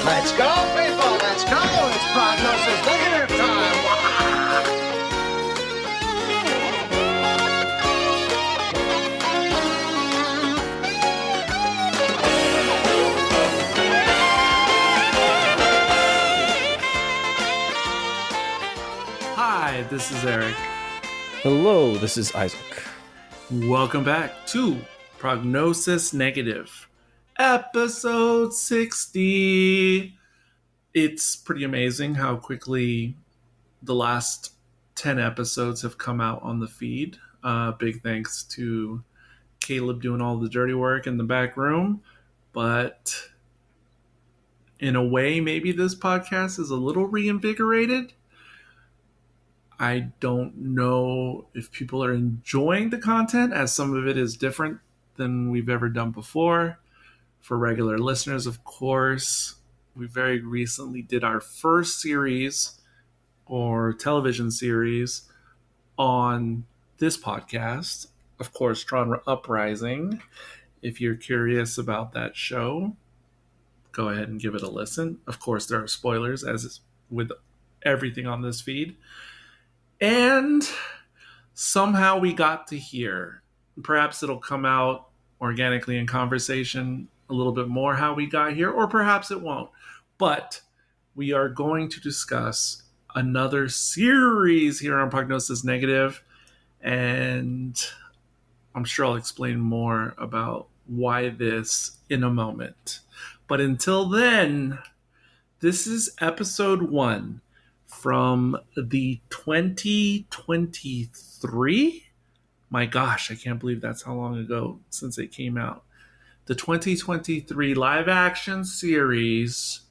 Let's go, people, let's go! It's Prognosis negative time! Hi, this is Eric. Hello, this is Isaac. Welcome back to Prognosis Negative, episode 60. It's pretty amazing how quickly the last 10 episodes have come out on the feed. Big thanks to Caleb doing all the dirty work in the back room. But in a way, maybe this podcast is a little reinvigorated. I don't know if people are enjoying the content, as some of it is different than we've ever done before. For regular listeners, of course, we very recently did our first series or television series on this podcast. Of course, Tron Uprising. If you're curious about that show, go ahead and give it a listen. Of course, there are spoilers, as is with everything on this feed. And somehow we got to here. Perhaps it'll come out organically in conversation a little bit more how we got here, or perhaps it won't. But we are going to discuss another series here on Prognosis Negative, and I'm sure I'll explain more about why this in a moment. But until then, this is episode 1. From the 2023? My gosh, I can't believe that's how long ago since it came out. The 2023 live action series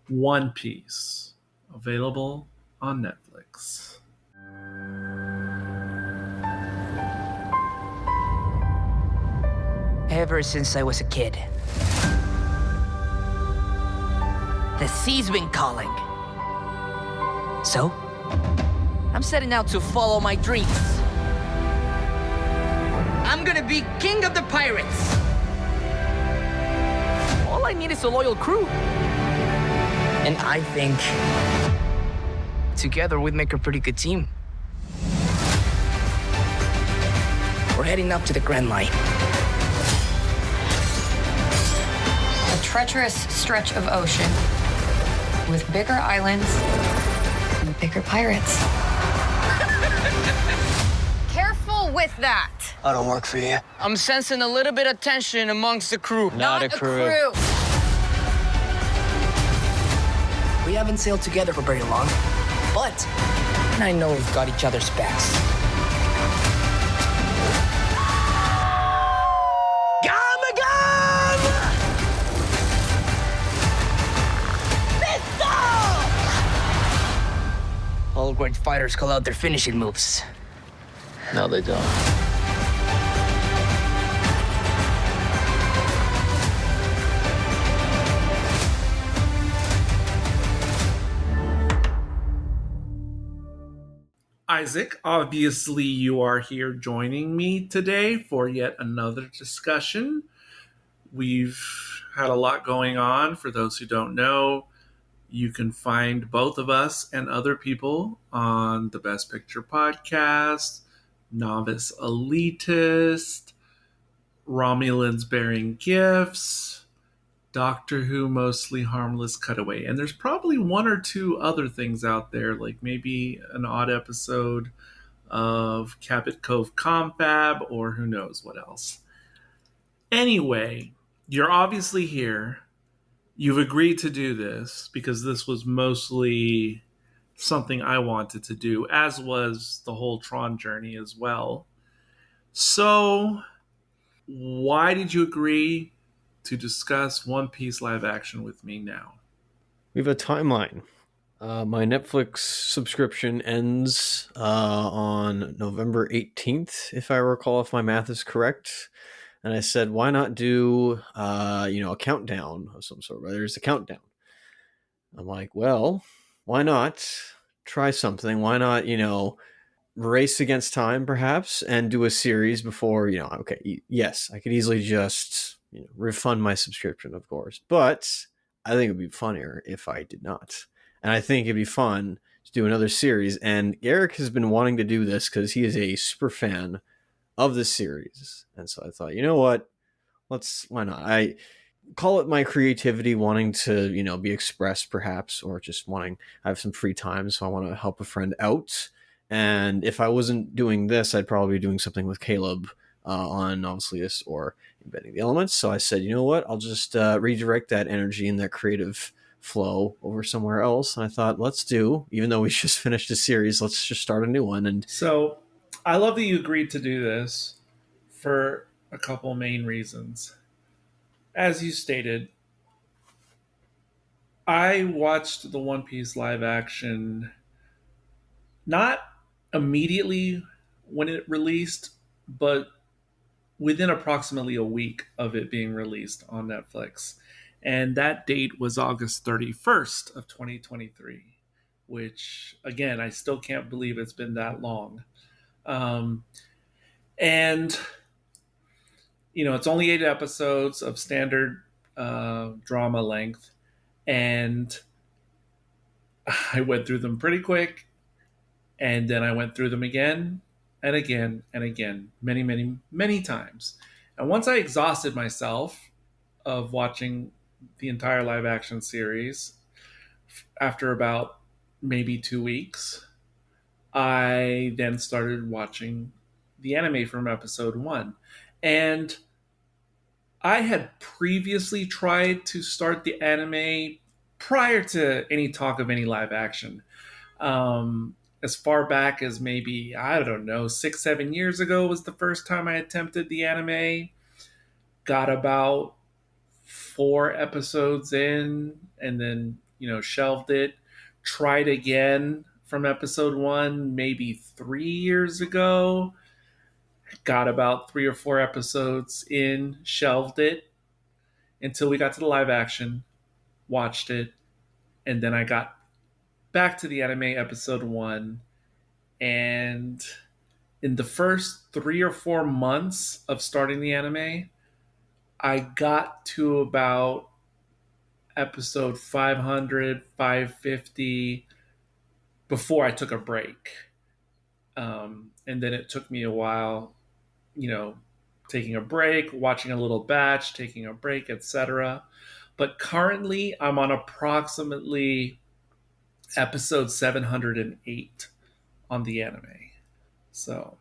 One Piece, available on Netflix. Ever since I was a kid, the sea's been calling. So, I'm setting out to follow my dreams. I'm gonna be king of the pirates. All I need is a loyal crew. And I think together we'd make a pretty good team. We're heading up to the Grand Line. A treacherous stretch of ocean with bigger islands and bigger pirates. Careful with that. I don't work for you. I'm sensing a little bit of tension amongst the crew. Not a crew. We haven't sailed together for very long, but I know we've got each other's backs. All great fighters call out their finishing moves. No, they don't. Isaac, obviously you are here joining me today for yet another discussion. We've had a lot going on. For those who don't know, you can find both of us and other people on the Best Picture podcast, Novice Elitist, Romulans Bearing Gifts, Doctor Who Mostly Harmless Cutaway. And there's probably one or two other things out there, like maybe an odd episode of Cabot Cove Confab, or who knows what else. Anyway, you're obviously here. You've agreed to do this because this was mostly something I wanted to do, as was the whole Tron journey as well. So, why did you agree to discuss One Piece live action with me now? We have a timeline. My Netflix subscription ends on November 18th, if I recall, if my math is correct. And I said, why not do, a countdown of some sort? There's a countdown. I'm like, well, why not try something? Why not, race against time, perhaps, and do a series before, yes, I could easily just refund my subscription, of course. But I think it'd be funnier if I did not. And I think it'd be fun to do another series. And Eric has been wanting to do this because he is a super fan of this series. And so I thought, you know what? Why not? I call it my creativity wanting to, be expressed perhaps, or just wanting, I have some free time. So I want to help a friend out. And if I wasn't doing this, I'd probably be doing something with Caleb on obviously this or embedding the elements. So I said, you know what? I'll just redirect that energy and that creative flow over somewhere else. And I thought, even though we just finished a series, let's just start a new one. And So I love that you agreed to do this for a couple main reasons. As you stated, I watched the One Piece live action not immediately when it released, but within approximately a week of it being released on Netflix. And that date was August 31st of 2023, which, again, I still can't believe it's been that long. And, it's only 8 episodes of standard drama length. And I went through them pretty quick. And then I went through them again and again and again, many, many, many times. And once I exhausted myself of watching the entire live action series, after about maybe 2 weeks, I then started watching the anime from episode 1. And I had previously tried to start the anime prior to any talk of any live action. As far back as maybe, I don't know, 6-7 years ago was the first time I attempted the anime. Got about 4 episodes in and then, shelved it. Tried again from episode 1 maybe 3 years ago. Got about 3 or 4 episodes in, shelved it until we got to the live action, watched it, and then I got back to the anime episode 1. And in the first 3 or 4 months of starting the anime, I got to about episode 500, 550 before I took a break. And then it took me a while, taking a break, watching a little batch, taking a break, etc. But currently, I'm on approximately episode 708 on the anime. So,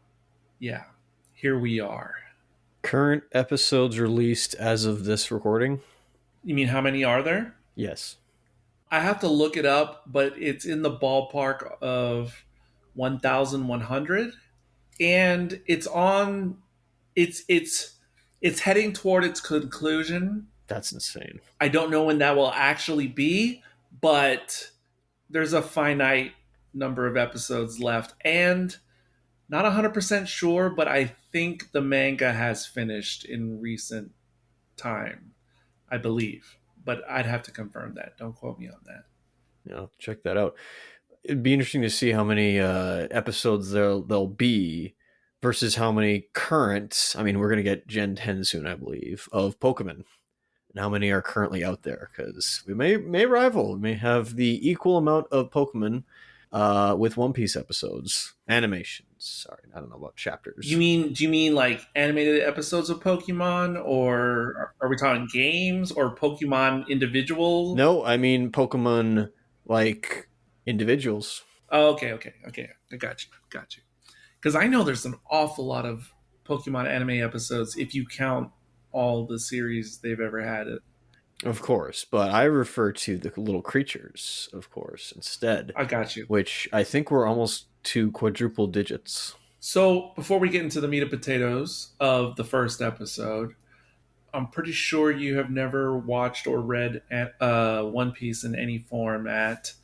yeah, here we are. Current episodes released as of this recording? You mean how many are there? Yes. I have to look it up, but it's in the ballpark of 1,100. And it's heading toward its conclusion. That's insane. I don't know when that will actually be, but there's a finite number of episodes left. And not 100% sure, but I think the manga has finished in recent time, I believe. But I'd have to confirm that. Don't quote me on that. Yeah, check that out. It'd be interesting to see how many episodes there'll be versus how many current. I mean, we're going to get Gen 10 soon, I believe, of Pokemon. And how many are currently out there? Because we may rival. We may have the equal amount of Pokemon with One Piece episodes, animations. Sorry, I don't know about chapters. Do you mean like animated episodes of Pokemon, or are we talking games or Pokemon individual? No, I mean Pokemon like individuals. Oh, okay. I got you. Because I know there's an awful lot of Pokemon anime episodes if you count all the series they've ever had. Of course, but I refer to the little creatures, of course, instead. I got you. Which I think were almost to quadruple digits. So before we get into the meat and potatoes of the first episode, I'm pretty sure you have never watched or read One Piece in any format.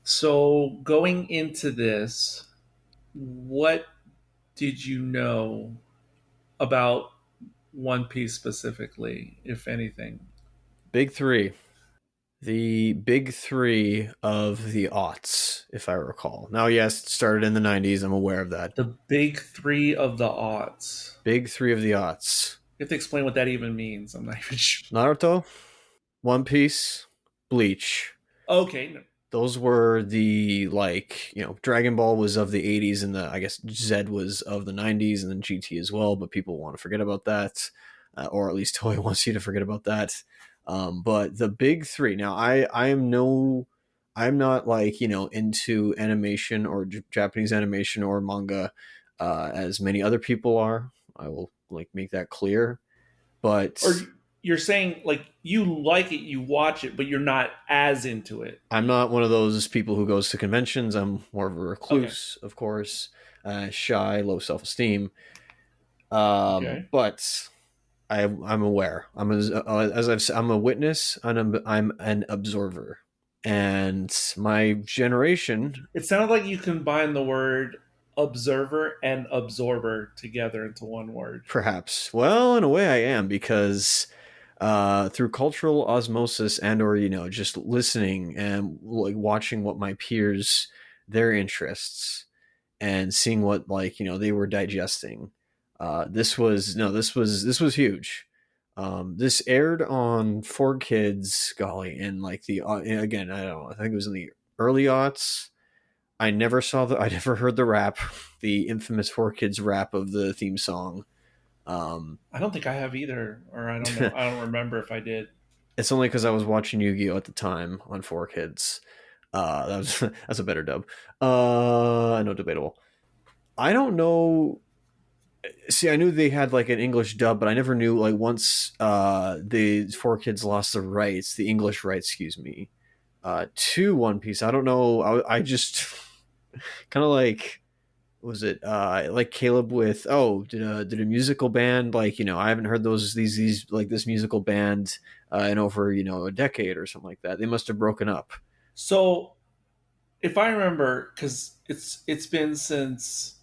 So going into this, what did you know about One Piece specifically, if anything? Big three. The big three of the aughts, if I recall. Now, yes, it started in the 90s. I'm aware of that. The big three of the aughts. Big three of the aughts. You have to explain what that even means. I'm not even sure. Naruto, One Piece, Bleach. Okay. Those were the, like, Dragon Ball was of the 80s, and I guess Z was of the 90s, and then GT as well, but people want to forget about that, or at least Toei wants you to forget about that. But the big three, now I'm not like, into animation or Japanese animation or manga as many other people are. I will like make that clear. But Or you're saying like you like it, you watch it, but you're not as into it. I'm not one of those people who goes to conventions. I'm more of a recluse, of course, shy, low self-esteem. Okay. But I'm aware. I'm I'm a witness, and I'm an observer. And my generation. It sounded like you combine the word observer and absorber together into one word. Perhaps. Well, in a way, I am, because through cultural osmosis or just listening and like watching what my peers, their interests, and seeing what they were digesting. This was huge. This aired on 4Kids, golly, in like again, I don't know, I think it was in the early aughts. I never heard the rap, the infamous 4Kids rap of the theme song. I don't think I have either, or I don't know. I don't remember if I did. It's only because I was watching Yu-Gi-Oh at the time on 4Kids. That's a better dub. No, debatable. I don't know. See, I knew they had like an English dub, but I never knew like once the 4Kids lost the rights, the English rights, excuse me, to One Piece. I don't know. I just kind of like. Was it like Caleb with did a musical band, like I haven't heard these like this musical band in over a decade or something like that. They must have broken up. So if I remember, because it's been since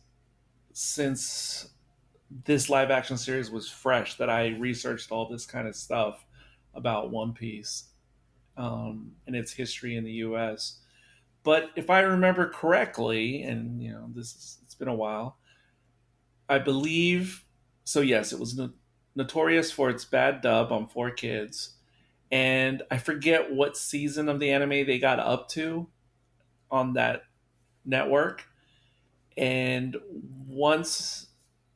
this live action series was fresh that I researched all this kind of stuff about One Piece and its history in the US. But if I remember correctly, and it's been a while, I believe so. Yes, it was notorious for its bad dub on 4Kids, and I forget what season of the anime they got up to on that network. And once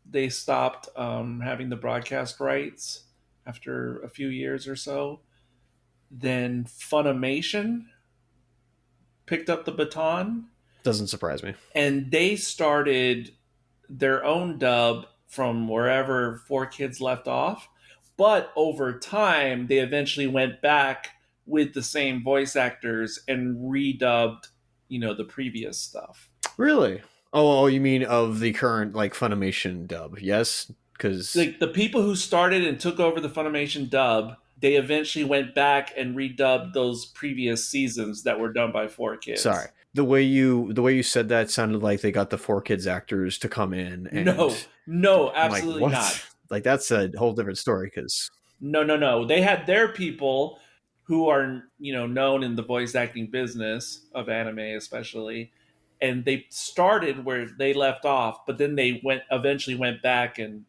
they stopped having the broadcast rights after a few years or so, then Funimation picked up the baton. Doesn't surprise me. And they started their own dub from wherever 4Kids left off. But over time, they eventually went back with the same voice actors and redubbed, the previous stuff. Really? Oh, you mean of the current like Funimation dub? Yes, because like the people who started and took over the Funimation dub, they eventually went back and redubbed those previous seasons that were done by 4Kids. Sorry, the way you said that sounded like they got the 4Kids actors to come in. And no, absolutely not. Like that's a whole different story. Because no, they had their people who are known in the voice acting business of anime, especially. And they started where they left off, but then they eventually went back and,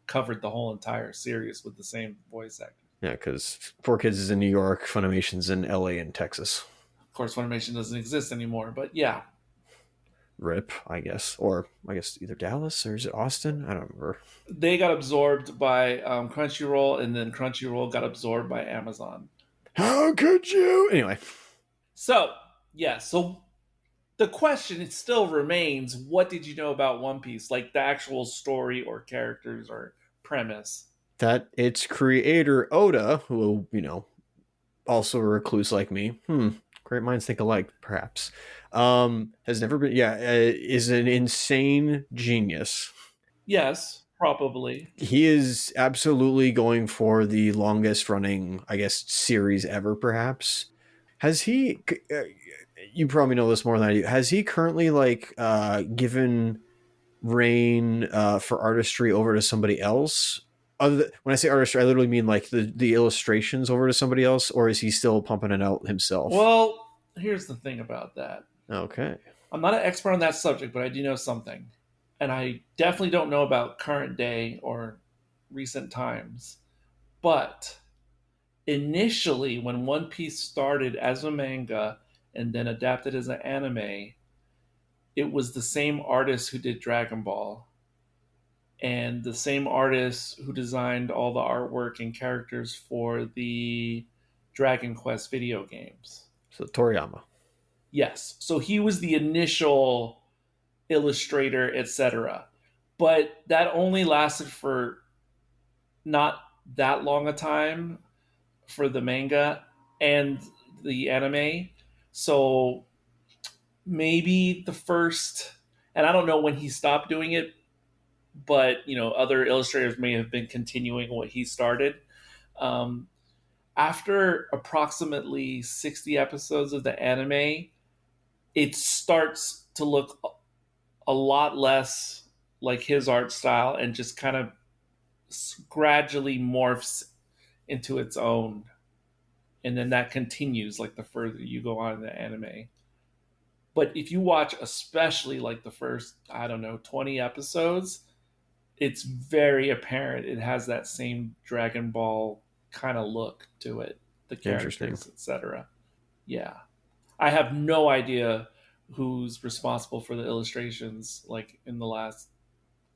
covered the whole entire series with the same voice actor. Yeah, because 4Kids is in New York, Funimation's in LA and Texas. Of course, Funimation doesn't exist anymore, but yeah. RIP, I guess. Or I guess either Dallas or is it Austin? I don't remember. They got absorbed by Crunchyroll, and then Crunchyroll got absorbed by Amazon. How could you? Anyway. So the question still remains, what did you know about One Piece? Like the actual story or characters or premise? That its creator, Oda, who, also a recluse like me, great minds think alike, perhaps, has never been, is an insane genius. Yes, probably. He is absolutely going for the longest running, I guess, series ever, perhaps. Has he... you probably know this more than I do. Has he currently given reign for artistry over to somebody else? When I say artistry, I literally mean like the illustrations over to somebody else, or is he still pumping it out himself? Well, here's the thing about that. Okay. I'm not an expert on that subject, but I do know something. And I definitely don't know about current day or recent times. But initially, when One Piece started as a manga and then adapted as an anime, it was the same artist who did Dragon Ball and the same artist who designed all the artwork and characters for the Dragon Quest video games. So Toriyama. Yes. So he was the initial illustrator, etc. But that only lasted for not that long a time for the manga and the anime. So maybe the first, and I don't know when he stopped doing it, but other illustrators may have been continuing what he started. After approximately 60 episodes of the anime, it starts to look a lot less like his art style and just kind of gradually morphs into its own. And then that continues like the further you go on in the anime. But if you watch especially like the first, 20 episodes, it's very apparent it has that same Dragon Ball kind of look to it, the characters, etc. Yeah. I have no idea who's responsible for the illustrations like in the last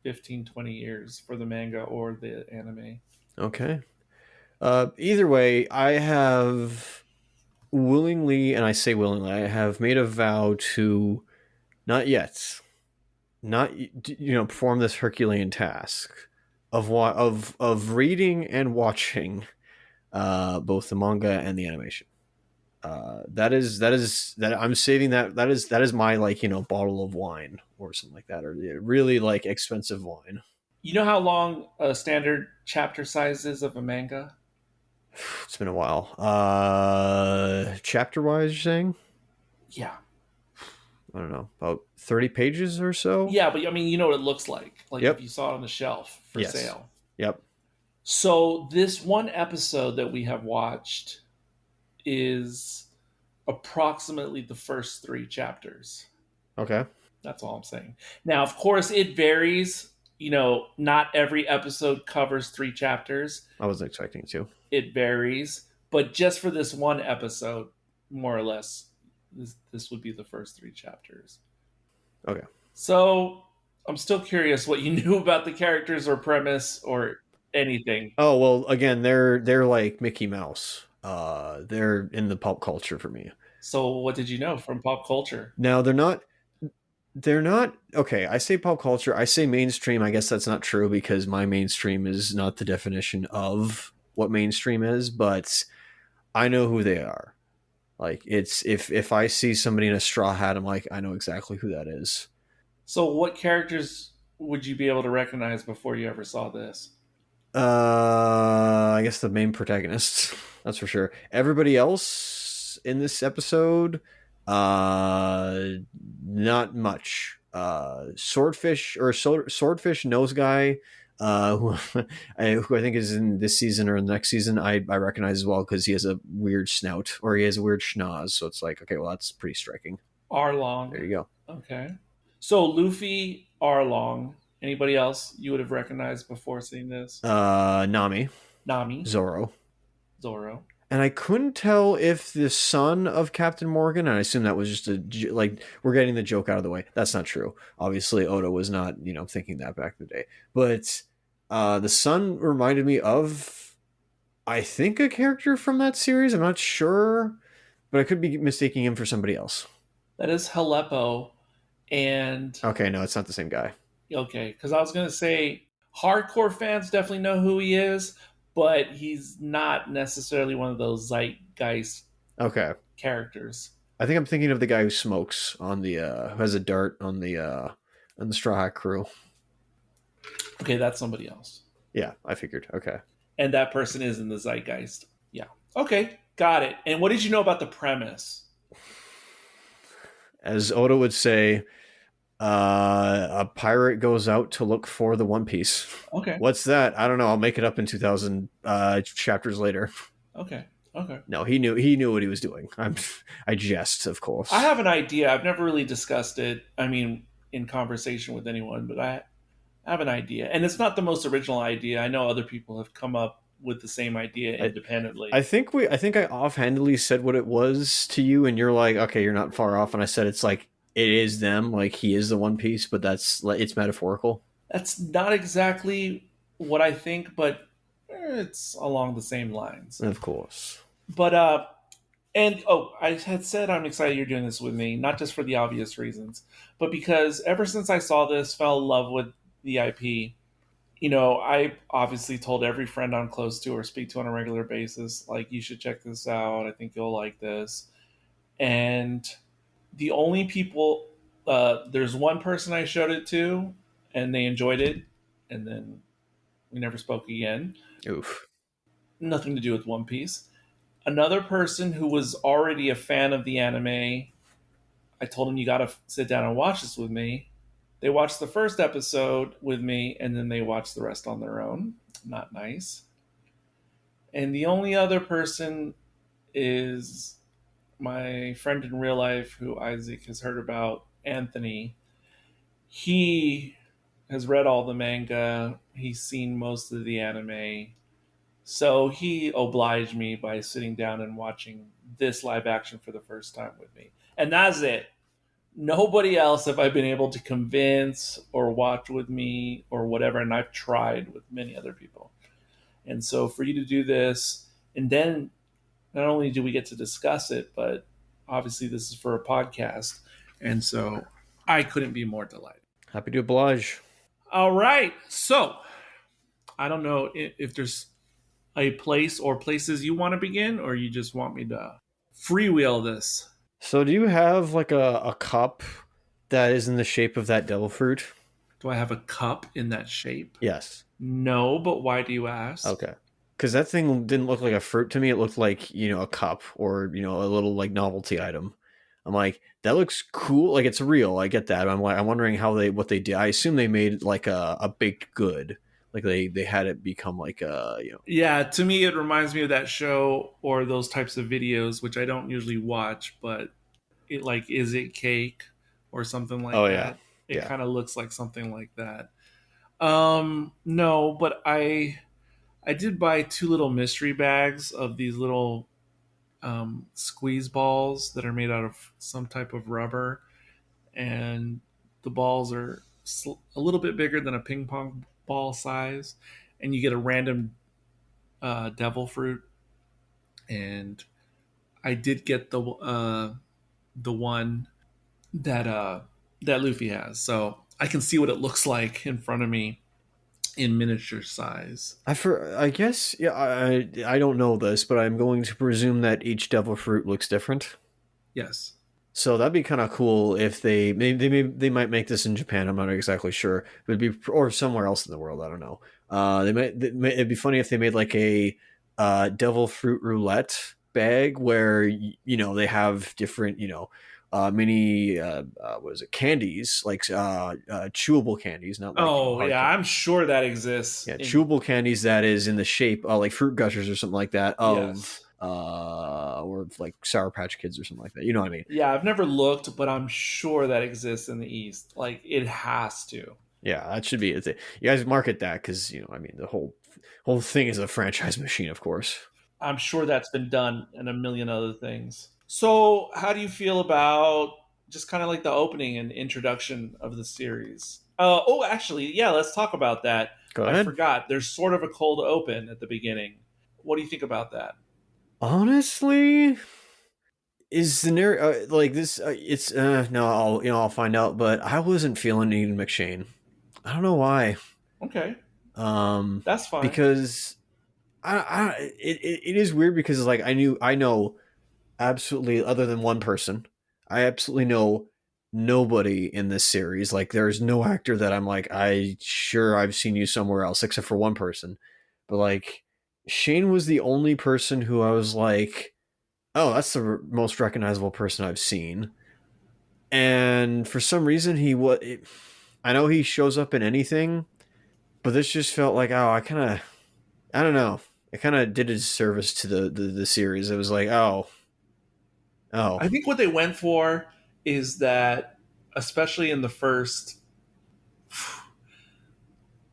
15, 20 years for the manga or the anime. Okay. Either way, I have willingly, and I say willingly, I have made a vow to not perform this Herculean task of reading and watching both the manga and the animation. That I'm saving that is my bottle of wine or something like that, or really like expensive wine. You know how long a standard chapter size is of a manga? It's been a while. Chapter wise, you're saying? Yeah. I don't know, about 30 pages or so. Yeah, but I mean, you know what it looks like. Like Yep. if you saw it on the shelf for sale. Yep. So this one episode that we have watched is approximately the first 3 chapters. Okay. That's all I'm saying. Now, of course, it varies. Not every episode covers 3 chapters. I wasn't expecting it to. It varies. But just for this one episode, more or less, this would be the first 3 chapters. Okay. So I'm still curious what you knew about the characters or premise or anything. Oh, well, again, they're like Mickey Mouse. They're in the pop culture for me. So what did you know from pop culture? Now, they're not okay. I say pop culture. I say mainstream. I guess that's not true because my mainstream is not the definition of what mainstream is, but I know who they are. Like, it's if I see somebody in a straw hat, I'm like, I know exactly who that is. So what characters would you be able to recognize before you ever saw this? I guess the main protagonists, that's for sure. Everybody else in this episode, not much. Swordfish nose guy, who I think is in this season or the next season, I recognize as well because he has a weird snout or he has a weird schnoz. So it's like, okay, well, that's pretty striking. Arlong. There you go. Okay. So Luffy, Arlong. Anybody else you would have recognized before seeing this? Nami. Zoro. And I couldn't tell if the son of Captain Morgan, and I assume that was just we're getting the joke out of the way. That's not true. Obviously, Oda was not, thinking that back in the day. But the son reminded me of, I think, a character from that series. I'm not sure, but I could be mistaking him for somebody else. That is Aleppo. And okay, no, it's not the same guy. Okay, because I was going to say hardcore fans definitely know who he is, but he's not necessarily one of those zeitgeist characters. I think I'm thinking of the guy who smokes on the who has a dart on the Straw Hat crew. Okay, that's somebody else. Yeah, I figured. Okay. And that person is in the zeitgeist. Yeah. Okay, got it. And what did you know about the premise? As Oda would say, a pirate goes out to look for the One Piece. Okay. What's that? I don't know. I'll make it up in 2,000 chapters later. Okay. No, he knew what he was doing. I jest, of course. I have an idea. I've never really discussed it. I mean, in conversation with anyone, but I have an idea. And it's not the most original idea. I know other people have come up with the same idea independently. I think I offhandedly said what it was to you, and you're like, okay, you're not far off. And I said it's like it is them, like he is the One Piece, but that's like it's metaphorical. That's not exactly what I think, but it's along the same lines. Of course. But I had said I'm excited you're doing this with me, not just for the obvious reasons, but because ever since I saw this, fell in love with the IP. You know, I obviously told every friend I'm close to or speak to on a regular basis, like, you should check this out. I think you'll like this. And the only people, there's one person I showed it to, and they enjoyed it, and then we never spoke again. Oof. Nothing to do with One Piece. Another person who was already a fan of the anime, I told him, you got to sit down and watch this with me. They watched the first episode with me, and then they watched the rest on their own. Not nice. And the only other person is my friend in real life who Isaac has heard about, Anthony. He has read all the manga. He's seen most of the anime. So he obliged me by sitting down and watching this live action for the first time with me. And that's it. Nobody else have I been able to convince or watch with me or whatever. And I've tried with many other people. And so for you to do this, and then not only do we get to discuss it, but obviously this is for a podcast. And so I couldn't be more delighted. Happy to oblige. All right. So I don't know if there's a place or places you want to begin, or you just want me to freewheel this. So do you have like a cup that is in the shape of that devil fruit? Do I have a cup in that shape? Yes. No, but why do you ask? Okay. Because that thing didn't look like a fruit to me. It looked like, a cup or, a little like novelty item. I'm like, that looks cool. Like it's real. I get that. I'm wondering what they did. I assume they made like a baked good. Like they had it become like Yeah, to me it reminds me of that show or those types of videos, which I don't usually watch, but it like, is it cake or something like that? It kind of looks like something like that. No, but I did buy 2 little mystery bags of these little squeeze balls that are made out of some type of rubber, and the balls are a little bit bigger than a ping pong ball size, and you get a random devil fruit. And I did get the one that Luffy has, so I can see what it looks like in front of me in miniature size. I guess, yeah, I don't know this, but I'm going to presume that each devil fruit looks different. Yes. So that'd be kind of cool if they might make this in Japan. I'm not exactly sure. It would be, or somewhere else in the world. I don't know. It'd be funny if they made like a devil fruit roulette bag where they have different mini what is it, candies, like chewable candies, not like I'm sure that exists. Chewable candies that is in the shape like fruit gushers or something like that of yes. Or like Sour Patch Kids or something like that. You know what I mean? Yeah, I've never looked, but I'm sure that exists in the East. Like, it has to. Yeah, that should be it. You guys market that because the whole thing is a franchise machine, of course. I'm sure that's been done and a million other things. So, how do you feel about just kind of like the opening and introduction of the series? Actually, yeah, let's talk about that. Go ahead. I forgot. There's sort of a cold open at the beginning. What do you think about that? Honestly, is the like this? It's no, I'll find out. But I wasn't feeling Ian McShane. I don't know why. Okay. That's fine because it is weird because like I know absolutely, other than one person, I absolutely know nobody in this series. Like there's no actor that I'm like, I've seen you somewhere else except for one person. But like Shane was the only person who I was like, oh, that's the most recognizable person I've seen. And for some reason I know he shows up in anything, but this just felt like, I don't know. It kind of did a disservice to the series. It was like, oh. I think what they went for is that, especially in the first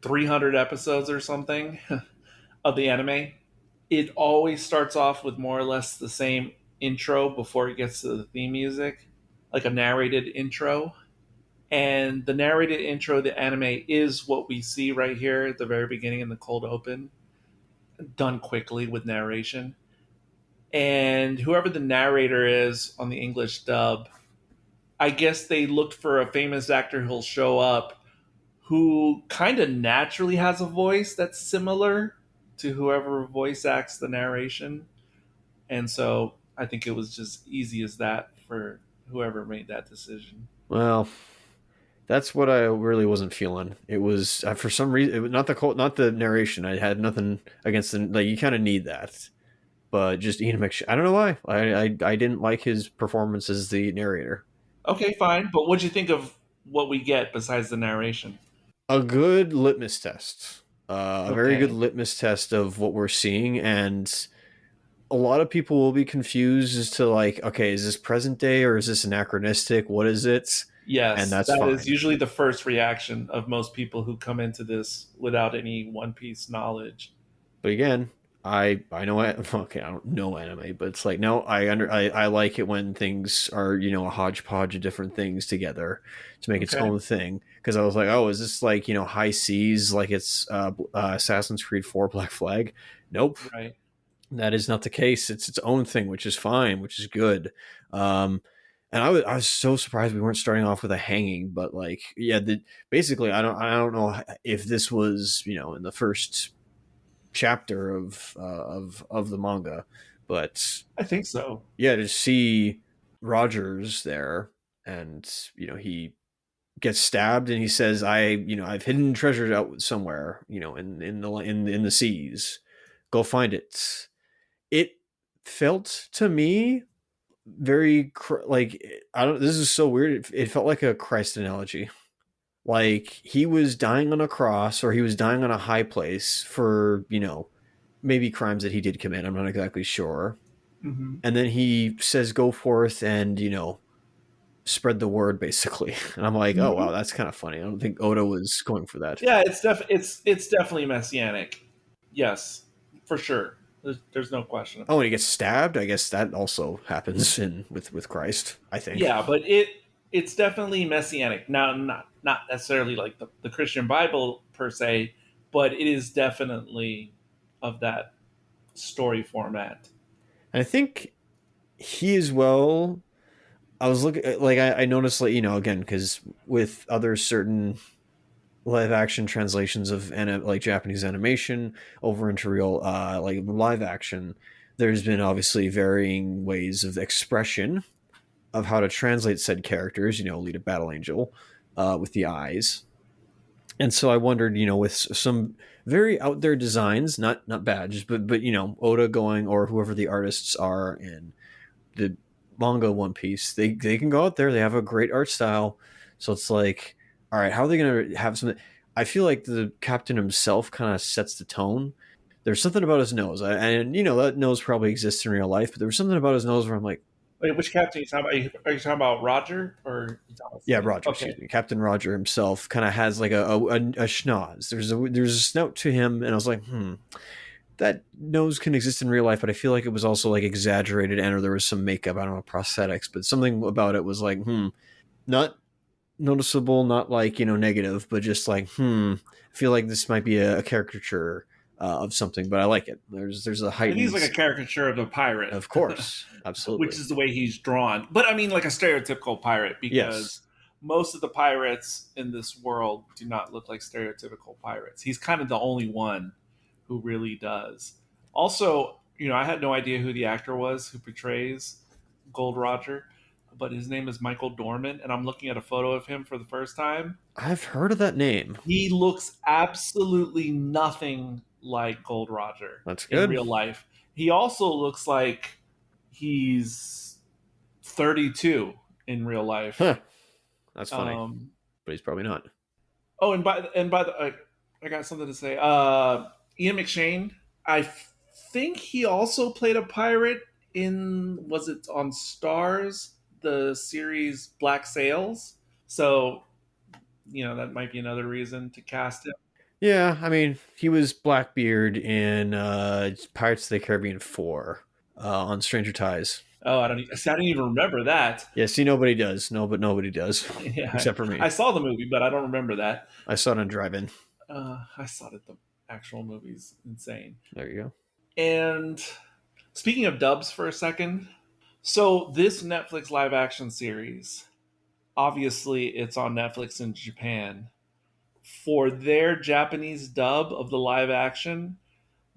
300 episodes or something, of the anime, it always starts off with more or less the same intro before it gets to the theme music, like a narrated intro. And the narrated intro of the anime is what we see right here at the very beginning in the cold open, done quickly with narration. And whoever the narrator is on the English dub, I guess they looked for a famous actor who'll show up who kind of naturally has a voice that's similar to whoever voice acts the narration. And so I think it was just easy as that for whoever made that decision. Well, that's what I really wasn't feeling. It was for some reason, not the narration. I had nothing against the, like, you kind of need that, but just Ian McShane. I don't know why. I didn't like his performance as the narrator. Okay, fine. But what'd you think of what we get besides the narration? A good litmus test. A very Okay. good litmus test of what we're seeing, and a lot of people will be confused as to, like, okay, is this present day or is this anachronistic? What is it? And Yes, that's that fine. is usually the first reaction of most people who come into this without any One Piece knowledge. But again, I know okay, I don't know anime, but it's like, no, I like it when things are, a hodgepodge of different things together to make its Okay. own thing. Because I was like, oh, is this like, high seas, like it's Assassin's Creed 4 Black Flag? Nope, Right. that is not the case. It's its own thing, which is fine, which is good. And I was so surprised we weren't starting off with a hanging, but like, yeah, basically, I don't know if this was, in the first chapter of the manga, but I think so. yeah, to see Rogers there, and he gets stabbed, and he says, I've hidden treasure out somewhere, in the seas, go find it. It felt to me very like, I don't, this is so weird, it felt like a Christ analogy. Like he was dying on a cross, or he was dying on a high place for, maybe crimes that he did commit. I'm not exactly sure. Mm-hmm. And then he says, go forth and, spread the word, basically. And I'm like, oh, wow, that's kind of funny. I don't think Oda was going for that. Yeah, it's definitely messianic. Yes, for sure. There's no question. Oh, and he gets stabbed. I guess that also happens with Christ, I think. Yeah, but it's definitely messianic. Now, not necessarily like the Christian Bible per se, but it is definitely of that story format. And I think he as well. I was looking, like, I noticed, like, again, because with other certain live action translations of like Japanese animation over into real like live action, there's been obviously varying ways of expression of how to translate said characters. Lead a battle angel with the eyes, and so I wondered, with some very out there designs, not bad, just but Oda going, or whoever the artists are in the manga One Piece, they can go out there. They have a great art style, so it's like, all right, how are they going to have something? I feel like the captain himself kind of sets the tone. There's something about his nose, and that nose probably exists in real life, but there was something about his nose where I'm like, wait, which captain are you talking about? Are you talking about Roger or? Yeah, Roger. Okay. Excuse me. Captain Roger himself kind of has like a schnoz. There's a snout to him, and I was like, that nose can exist in real life, but I feel like it was also like exaggerated, and or there was some makeup, I don't know, prosthetics, but something about it was like, not noticeable, not like, negative, but just like, I feel like this might be a caricature of something, but I like it. There's a heightened. He's like a caricature of the pirate, of course, absolutely, which is the way he's drawn. But I mean, like a stereotypical pirate, because most of the pirates in this world do not look like stereotypical pirates. He's kind of the only one who really does. Also, I had no idea who the actor was who portrays Gold Roger, but his name is Michael Dorman, and I'm looking at a photo of him for the first time. I've heard of that name. He looks absolutely nothing like Gold Roger. That's good. In real life. He also looks like he's 32 in real life. Huh. That's funny, but he's probably not. Oh, and by the I got something to say. Ian McShane, I think he also played a pirate in, was it on Stars, the series Black Sails? So, that might be another reason to cast him. Yeah, I mean, he was Blackbeard in Pirates of the Caribbean 4 on Stranger Ties. Oh, I don't even remember that. Yeah, see, nobody does. No, but nobody does, Yeah, except for I me. saw the movie, but I don't remember that. I saw it on drive-in. I saw it at the actual movies. Insane. There you go. And speaking of dubs for a second, so this Netflix live action series, obviously it's on Netflix in Japan. For their Japanese dub of the live action,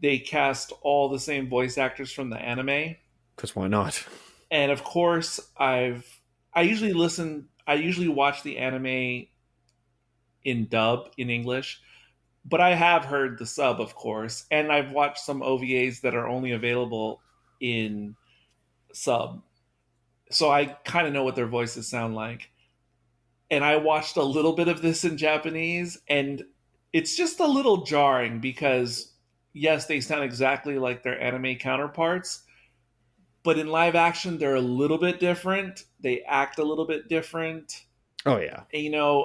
they cast all the same voice actors from the anime. Because why not? And of course, I usually watch the anime in dub in English, but I have heard the sub, of course, and I've watched some OVAs that are only available in sub. So I kind of know what their voices sound like. And I watched a little bit of this in Japanese, and it's just a little jarring because, yes, they sound exactly like their anime counterparts, but in live action, they're a little bit different. They act a little bit different, Oh yeah.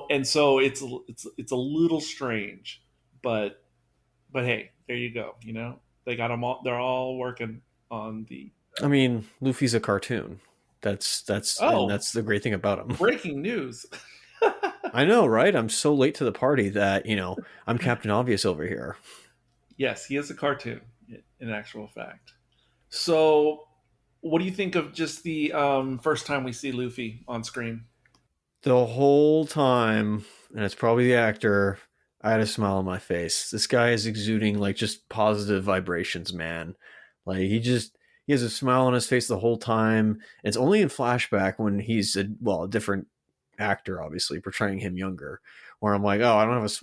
and so it's a little strange, but hey, there you go. They got them all. They're all working on the. I mean, Luffy's a cartoon. That's and Oh, that's the great thing about him. breaking news! I know, right? I'm so late to the party that I'm Captain Obvious over here. Yes, he is a cartoon. In actual fact, so what do you think of just the first time we see Luffy on screen? The whole time, and it's probably the actor, I had a smile on my face. This guy is exuding like just positive vibrations, man. Like he has a smile on his face the whole time. It's only in flashback when he's a different actor, obviously portraying him younger. Where I'm like, oh, I don't have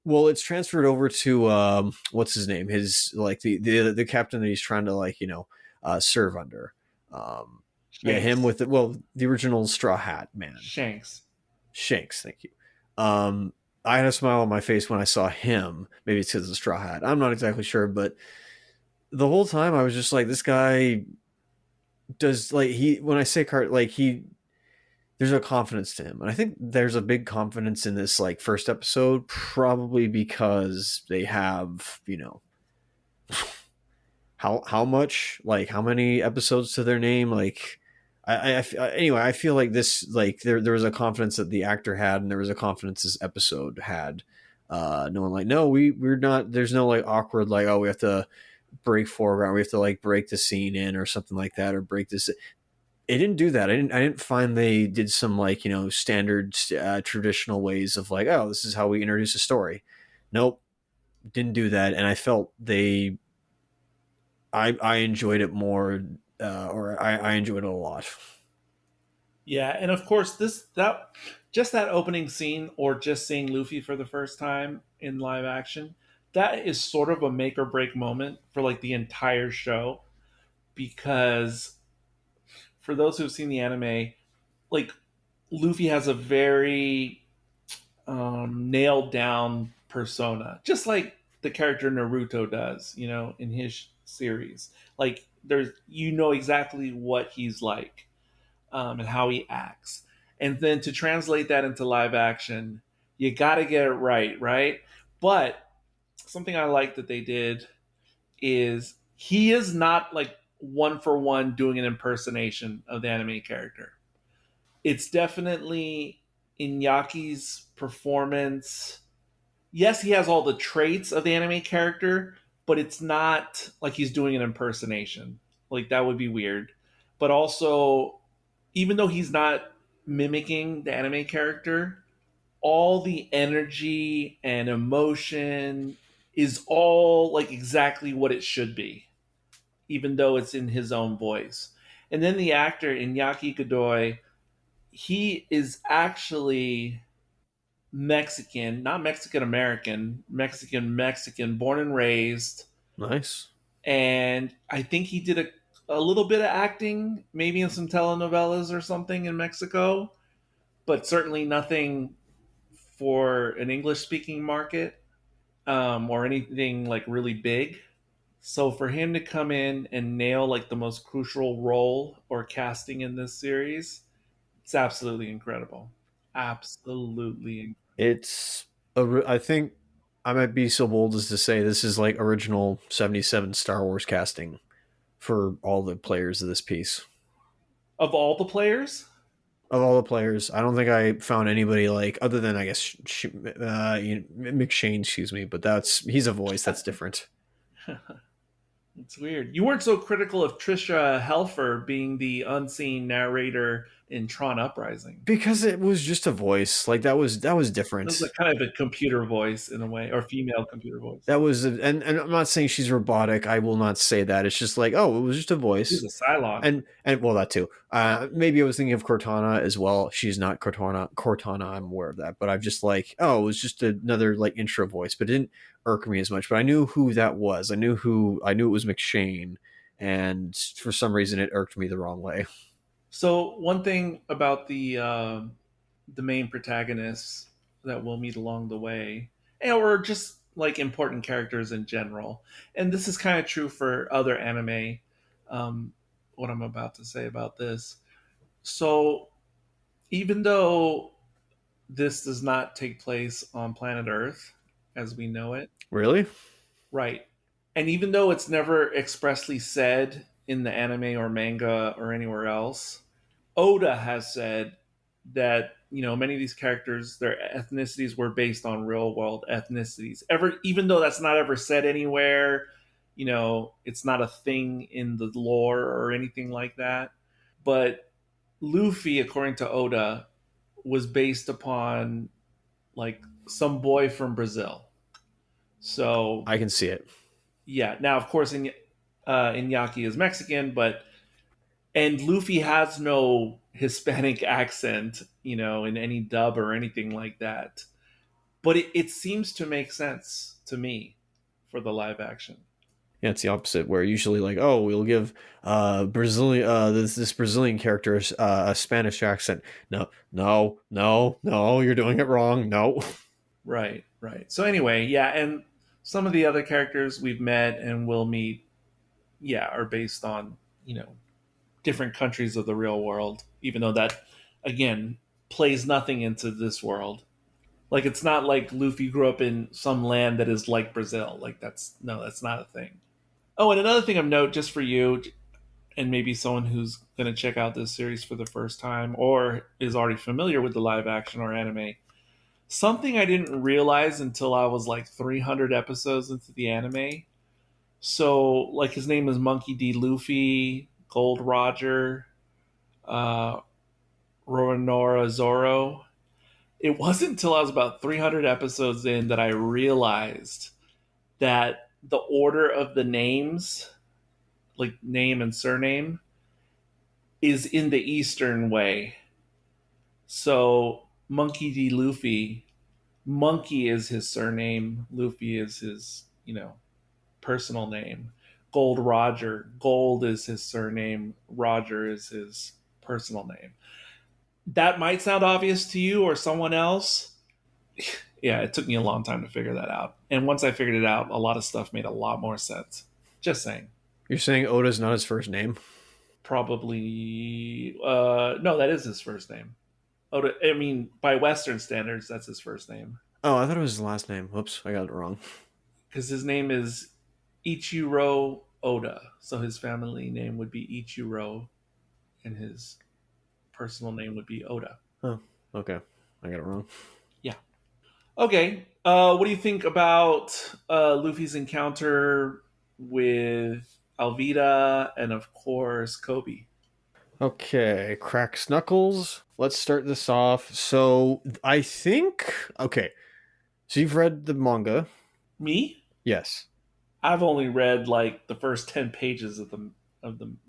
well, it's transferred over to what's his name? His like the captain that he's trying to serve under. Yeah, Shanks. him with the original Straw Hat man. Shanks. Thank you. I had a smile on my face when I saw him. Maybe it's because of the Straw Hat. I'm not exactly sure, but the whole time I was just like, this guy does when I say there's a confidence to him, and I think there's a big confidence in this first episode, probably because they have how much how many episodes to their name anyway, I feel like this there was a confidence that the actor had, and there was a confidence this episode had. Knowing no, we're not. There's no awkward oh, we have to break foreground, we have to break the scene in or something like that, or break this. It didn't do that. I didn't find they did some standard traditional ways of oh, this is how we introduce a story. Nope, didn't do that, and I felt I enjoyed it more. I enjoyed it a lot. Yeah, and of course that opening scene, or just seeing Luffy for the first time in live action, that is sort of a make or break moment for the entire show, because for those who've seen the anime, Luffy has a very nailed down persona, just like the character Naruto does, in his series. There's exactly what he's like, and how he acts. And then to translate that into live action, you got to get it right, right? But something I like that they did is he is not one for one doing an impersonation of the anime character. It's definitely Inyaki's performance. Yes, he has all the traits of the anime character, but it's not like he's doing an impersonation. That would be weird. But also, even though he's not mimicking the anime character, all the energy and emotion is all exactly what it should be, even though it's in his own voice. And then the actor Iñaki Godoy, he is actually Mexican, not Mexican American, Mexican, born and raised. Nice. And I think he did a little bit of acting, maybe in some telenovelas or something in Mexico, but certainly nothing for an English speaking market, or anything really big. So for him to come in and nail the most crucial role or casting in this series, it's absolutely incredible. Absolutely incredible. It's I think I might be so bold as to say this is like original 77 Star Wars casting for all the players of this piece. Of all the players? Of all the players, I don't think I found anybody like, other than I guess McShane, excuse me, but he's a voice that's different. It's weird. You weren't so critical of Trisha Helfer being the unseen narrator in Tron Uprising. Because it was just a voice. Like that was It different. was kind of a computer voice in a way, or female computer voice. That was, and I'm not saying she's robotic. I will not say that. It's just like, oh, it was just a voice. She's a Cylon. And well, that too. Maybe I was thinking of Cortana as well. She's not Cortana. I'm aware of that, but I'm just like, oh, it was just another like intro voice, but it didn't irk me as much. But I knew who that was. I knew it was McShane, and for some reason it irked me the wrong way. So one thing about the main protagonists that we'll meet along the way, or just like important characters in general, and this is kind of true for other anime, what I'm about to say about this. So even though this does not take place on planet Earth as we know it, Really? right, and even though it's never expressly said in the anime or manga or anywhere else, Oda has said that many of these characters, their ethnicities were based on real world ethnicities. Even though that's not ever said anywhere, it's not a thing in the lore or anything like that. But Luffy, according to Oda, was based upon like some boy from Brazil. So I can see it. Yeah. Now, of course, Iñaki is Mexican, and Luffy has no Hispanic accent, in any dub or anything like that. But it seems to make sense to me for the live action. Yeah, it's the opposite. Where usually, like, oh, we'll give Brazilian this Brazilian character a Spanish accent. No, you're doing it wrong. No. Right. So anyway, yeah, and some of the other characters we've met and will meet, are based on different countries of the real world, even though that, again, plays nothing into this world. Like, it's not like Luffy grew up in some land that is like Brazil. Like, that's not a thing. Oh, and another thing of note, just for you, and maybe someone who's going to check out this series for the first time or is already familiar with the live action or anime, something I didn't realize until I was like 300 episodes into the anime. So, like, his name is Monkey D. Luffy, Gold Roger, Roronoa Zoro. It wasn't until I was about 300 episodes in that I realized that the order of the names, like name and surname, is in the Eastern way. So Monkey D. Luffy, Monkey is his surname, Luffy is his, personal name. Gold Roger, Gold is his surname, Roger is his personal name. That might sound obvious to you or someone else. Yeah, it took me a long time to figure that out. And once I figured it out, a lot of stuff made a lot more sense. Just saying. You're saying Oda's not his first name? Probably. No, that is his first name. Oda, I mean, by Western standards, that's his first name. Oh, I thought it was his last name. Whoops, I got it wrong. Because his name is Ichiro Oda. So his family name would be Ichiro, and his personal name would be Oda. Oh, okay. I got it wrong. Yeah. Okay. What do you think about Luffy's encounter with Alvida and, of course, Kobe? Okay, cracks knuckles. Let's start this off. So I think so you've read the manga. Me? Yes. I've only read like the first 10 pages of the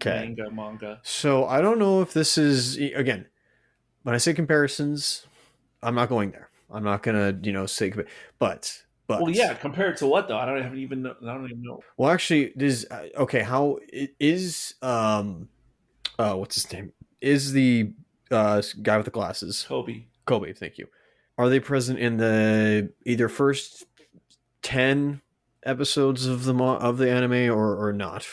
manga. So I don't know if this is, again, when I say comparisons, I'm not going there. I'm not gonna, say, but. Well, yeah, compared to what though? I don't even know. Well, actually, this okay. How it is? What's his name? Is the guy with the glasses? Kobe. Thank you. Are they present in the either first 10 episodes of the anime or not?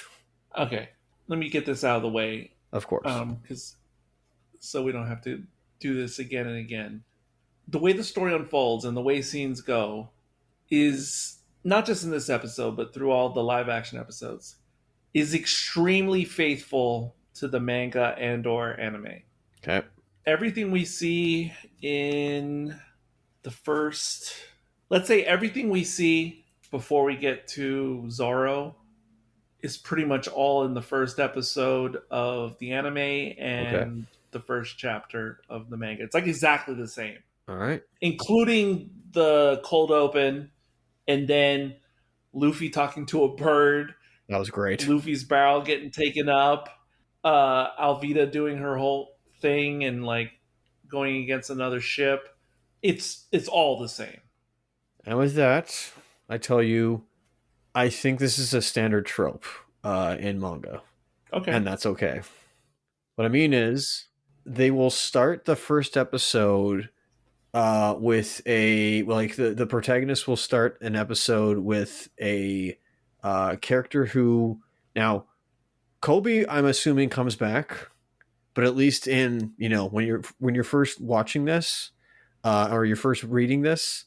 Okay, let me get this out of the way. Of course, because so we don't have to do this again and again. The way the story unfolds and the way scenes go, is not just in this episode, but through all the live action episodes, is extremely faithful to the manga and or anime. Okay. Everything we see in the first, let's say everything we see before we get to Zoro is pretty much all in the first episode of the anime and the first chapter of the manga. It's like exactly the same. All right. Including the cold open and then Luffy talking to a bird, That was great. Luffy's barrel getting taken up, Alvida doing her whole thing and like going against another ship. It's all the same. And with that, I tell you, I think this is a standard trope in manga. Okay. And that's okay. What I mean is, they will start the first episode with a, like, the protagonist will start an episode with a character who, now, Kobe, I'm assuming, comes back, but at least in, when you're first watching this, or you're first reading this,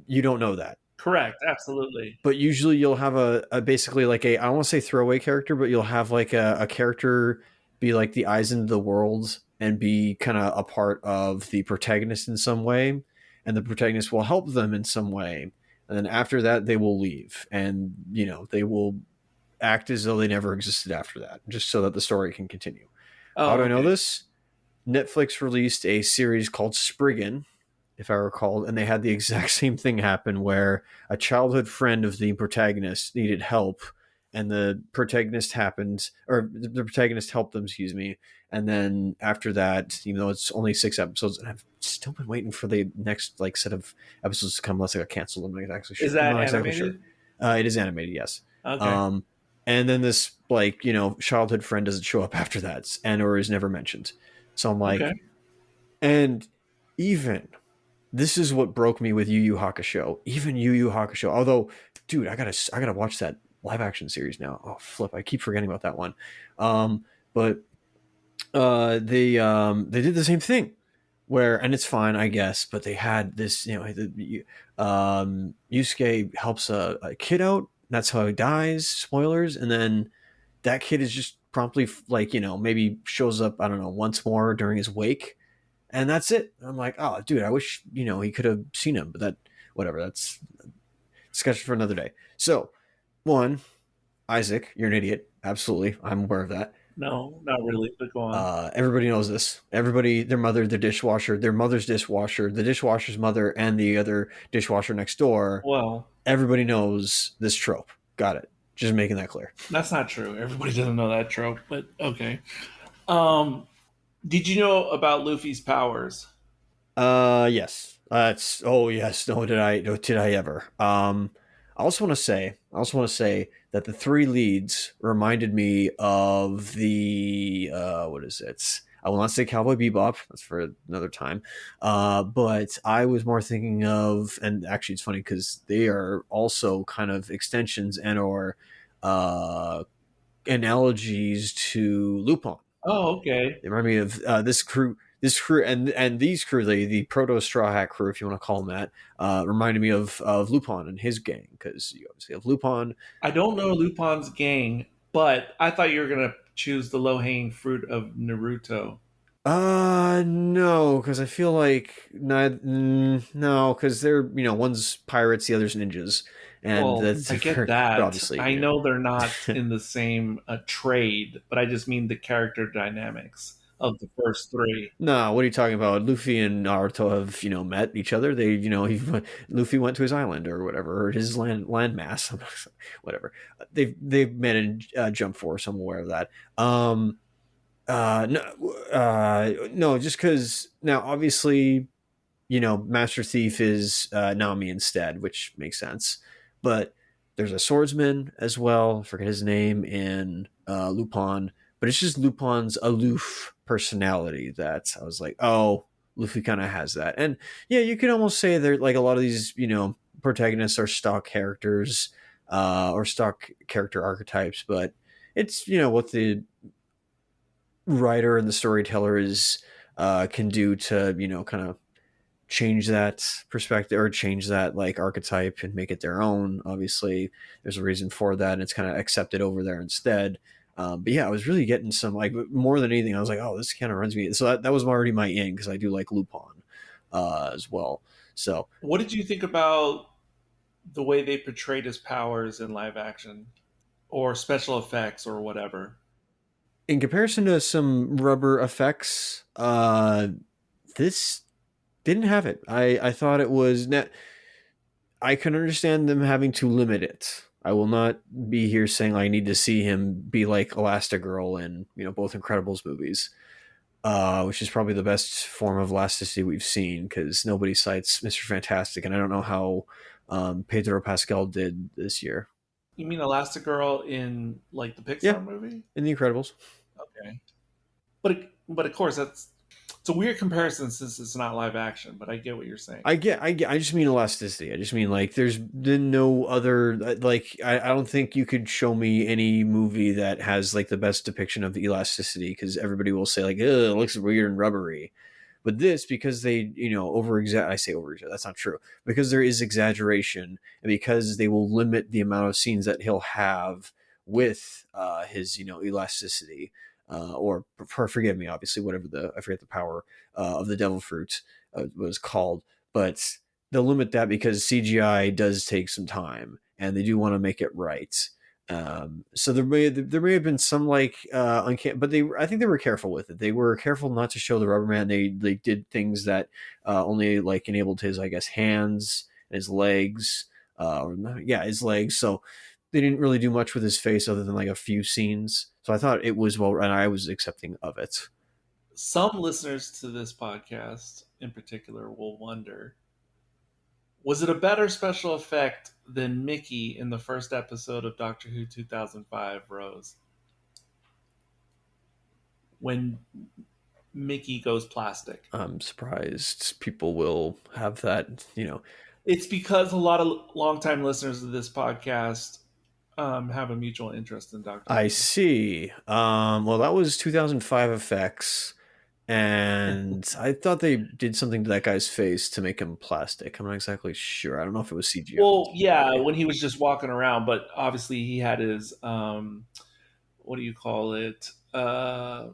you don't know that. Correct, absolutely. But usually you'll have a basically like I don't want to say throwaway character, but you'll have like a character be like the eyes into the world and be kind of a part of the protagonist in some way, and the protagonist will help them in some way, and then after that they will leave, and they will act as though they never existed after that, just so that the story can continue. How do I know this? Netflix released a series called Spriggan, if I recall, and they had the exact same thing happen where a childhood friend of the protagonist needed help, and the protagonist helped them, and then after that, even though it's only 6 episodes, and I've still been waiting for the next set of episodes to come unless I got canceled. I'm not actually sure. Is that exactly animated? Sure. It is animated, yes. Okay. And then this childhood friend doesn't show up after that, or is never mentioned. So I'm like, and even this is what broke me with Yu Yu Hakusho. Even Yu Yu Hakusho, although, dude, I gotta watch that live action series now. Oh flip, I keep forgetting about that one. But they did the same thing where, and it's fine, I guess, but they had this, Yusuke helps a kid out. That's how he dies. Spoilers, and then that kid is just promptly maybe shows up, I don't know, once more during his wake. And that's it. I'm like, oh, dude, I wish, he could have seen him, but whatever. That's discussion for another day. So, one, Isaac, you're an idiot. Absolutely. I'm aware of that. No, not really, but go on. Everybody knows this. Everybody, their mother, their dishwasher, their mother's dishwasher, the dishwasher's mother, and the other dishwasher next door. Well, everybody knows this trope. Got it. Just making that clear. That's not true. Everybody doesn't know that trope, but okay. Did you know about Luffy's powers? Yes. Yes. No, did I ever? I also want to say that the 3 leads reminded me of the what is it? I will not say Cowboy Bebop. That's for another time. But I was more thinking of, and actually it's funny because they are also kind of extensions and or analogies to Lupin. Oh, okay. They remind me of this crew, and these crew, the Proto Straw Hat crew, if you want to call them that, reminded me of Lupin and his gang, because you obviously have Lupin. I don't know Lupin's gang, but I thought you were going to choose the low-hanging fruit of Naruto. No, because I feel like no, because they're one's pirates, the other's ninjas, and I get that. Obviously, I know they're not in the same trade, but I just mean the character dynamics of the first 3. No, what are you talking about? Luffy and Naruto have met each other. They Luffy went to his island or whatever, or his land mass, whatever. They've met in Jump Force. I'm aware of that. No, just because now obviously, Master Thief is Nami instead, which makes sense. But there's a swordsman as well. I forget his name in Lupin, but it's just Lupin's aloof personality that I was like, oh, Luffy kind of has that. And yeah, you could almost say they're like a lot of these, protagonists are stock characters or stock character archetypes, but it's, what the writer and the storyteller is can do to, kind of change that perspective or change that like archetype and make it their own. Obviously, there's a reason for that, and it's kind of accepted over there instead. But yeah, I was really getting some like more than anything. I was like, oh, this kind of runs me. So that was already my in because I do like Lupin as well. So What did you think about the way they portrayed his powers in live action or special effects or whatever? in comparison to some rubber effects, this didn't have it. I thought it was net. I can understand them having to limit it. I will not be here saying I need to see him be like Elastigirl in both Incredibles movies, which is probably the best form of elasticity we've seen because nobody cites Mr. Fantastic, and I don't know how Pedro Pascal did this year. You mean Elastigirl in like the Pixar movie? In The Incredibles. Okay, but of course it's a weird comparison since it's not live action. But I get what you're saying. I just mean elasticity. I just mean like there's been no other like I don't think you could show me any movie that has like the best depiction of elasticity because everybody will say like, ugh, it looks weird and rubbery. But this, because they, I say over exaggerate, that's not true. Because there is exaggeration, and because they will limit the amount of scenes that he'll have with his, elasticity, or forgive me, obviously, I forget the power of the devil fruit was called, but they'll limit that because CGI does take some time, and they do want to make it right. So there may have been some like uncanny, but I think they were careful with it. They were careful not to show the Rubber Man. They did things that only like enabled his, I guess, hands and his legs, his legs. So they didn't really do much with his face other than like a few scenes. So I thought it was well, and I was accepting of it. Some listeners to this podcast in particular will wonder, was it a better special effect than Mickey in the first episode of Doctor Who 2005, Rose? When Mickey goes plastic. I'm surprised people will have that, It's because a lot of longtime listeners of this podcast have a mutual interest in Doctor Who. I see. Well, that was 2005 effects. And I thought they did something to that guy's face to make him plastic. I'm not exactly sure. I don't know if it was CGI. Well, yeah, when he was just walking around, but obviously he had his what do you call it? Oh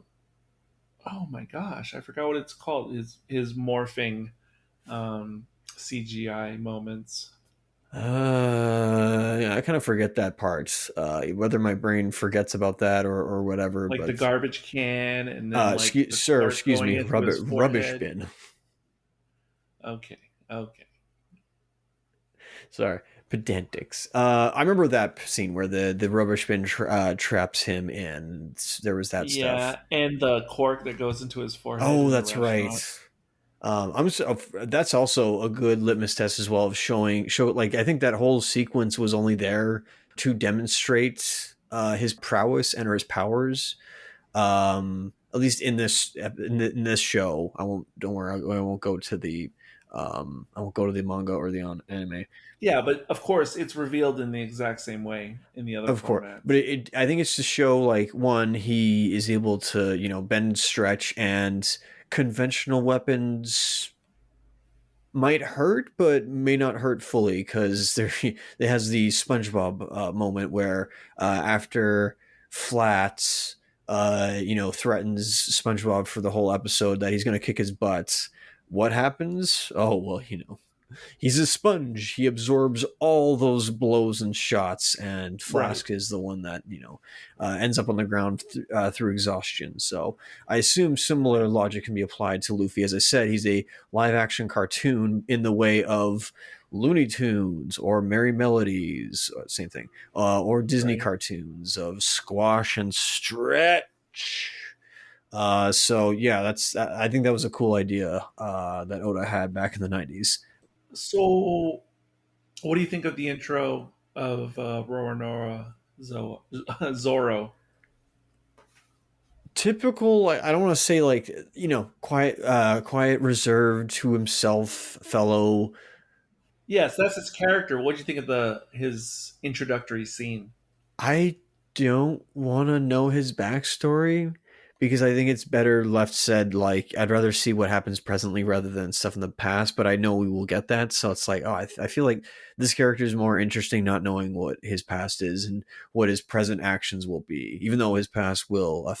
my gosh, I forgot what it's called. His morphing CGI moments. I kind of forget that part. Whether my brain forgets about that or whatever. Like but, the garbage can and then excuse me, rubbish bin. Okay. Sorry, pedantics. I remember that scene where the rubbish bin traps him in. There was that stuff. Yeah, and the cork that goes into his forehead. Oh, that's right. That's also a good litmus test as well of show like I think that whole sequence was only there to demonstrate his prowess and or his powers. At least in this show, don't worry, I won't go to the manga or the anime. Yeah, but of course it's revealed in the exact same way in the other. Of course, but I think it's to show like one, he is able to bend, stretch, and conventional weapons might hurt, but may not hurt fully because there has the SpongeBob moment where after Flats threatens SpongeBob for the whole episode that he's going to kick his butt. What happens? Oh well, he's a sponge. He absorbs all those blows and shots, and Flask is the one that ends up on the ground through exhaustion. So I assume similar logic can be applied to Luffy. As I said, he's a live-action cartoon in the way of Looney Tunes or Merry Melodies, same thing, or Disney cartoons of Squash and Stretch. So yeah, I think that was a cool idea that Oda had back in the 90s. So, what do you think of the intro of Roronoa Zoro? Typical, I don't want to say like quiet, reserved to himself, fellow. Yes, that's his character. What do you think of his introductory scene? I don't want to know his backstory because I think it's better left said, like, I'd rather see what happens presently rather than stuff in the past, but I know we will get that. So it's like, oh, I feel like this character is more interesting not knowing what his past is and what his present actions will be, even though his past will,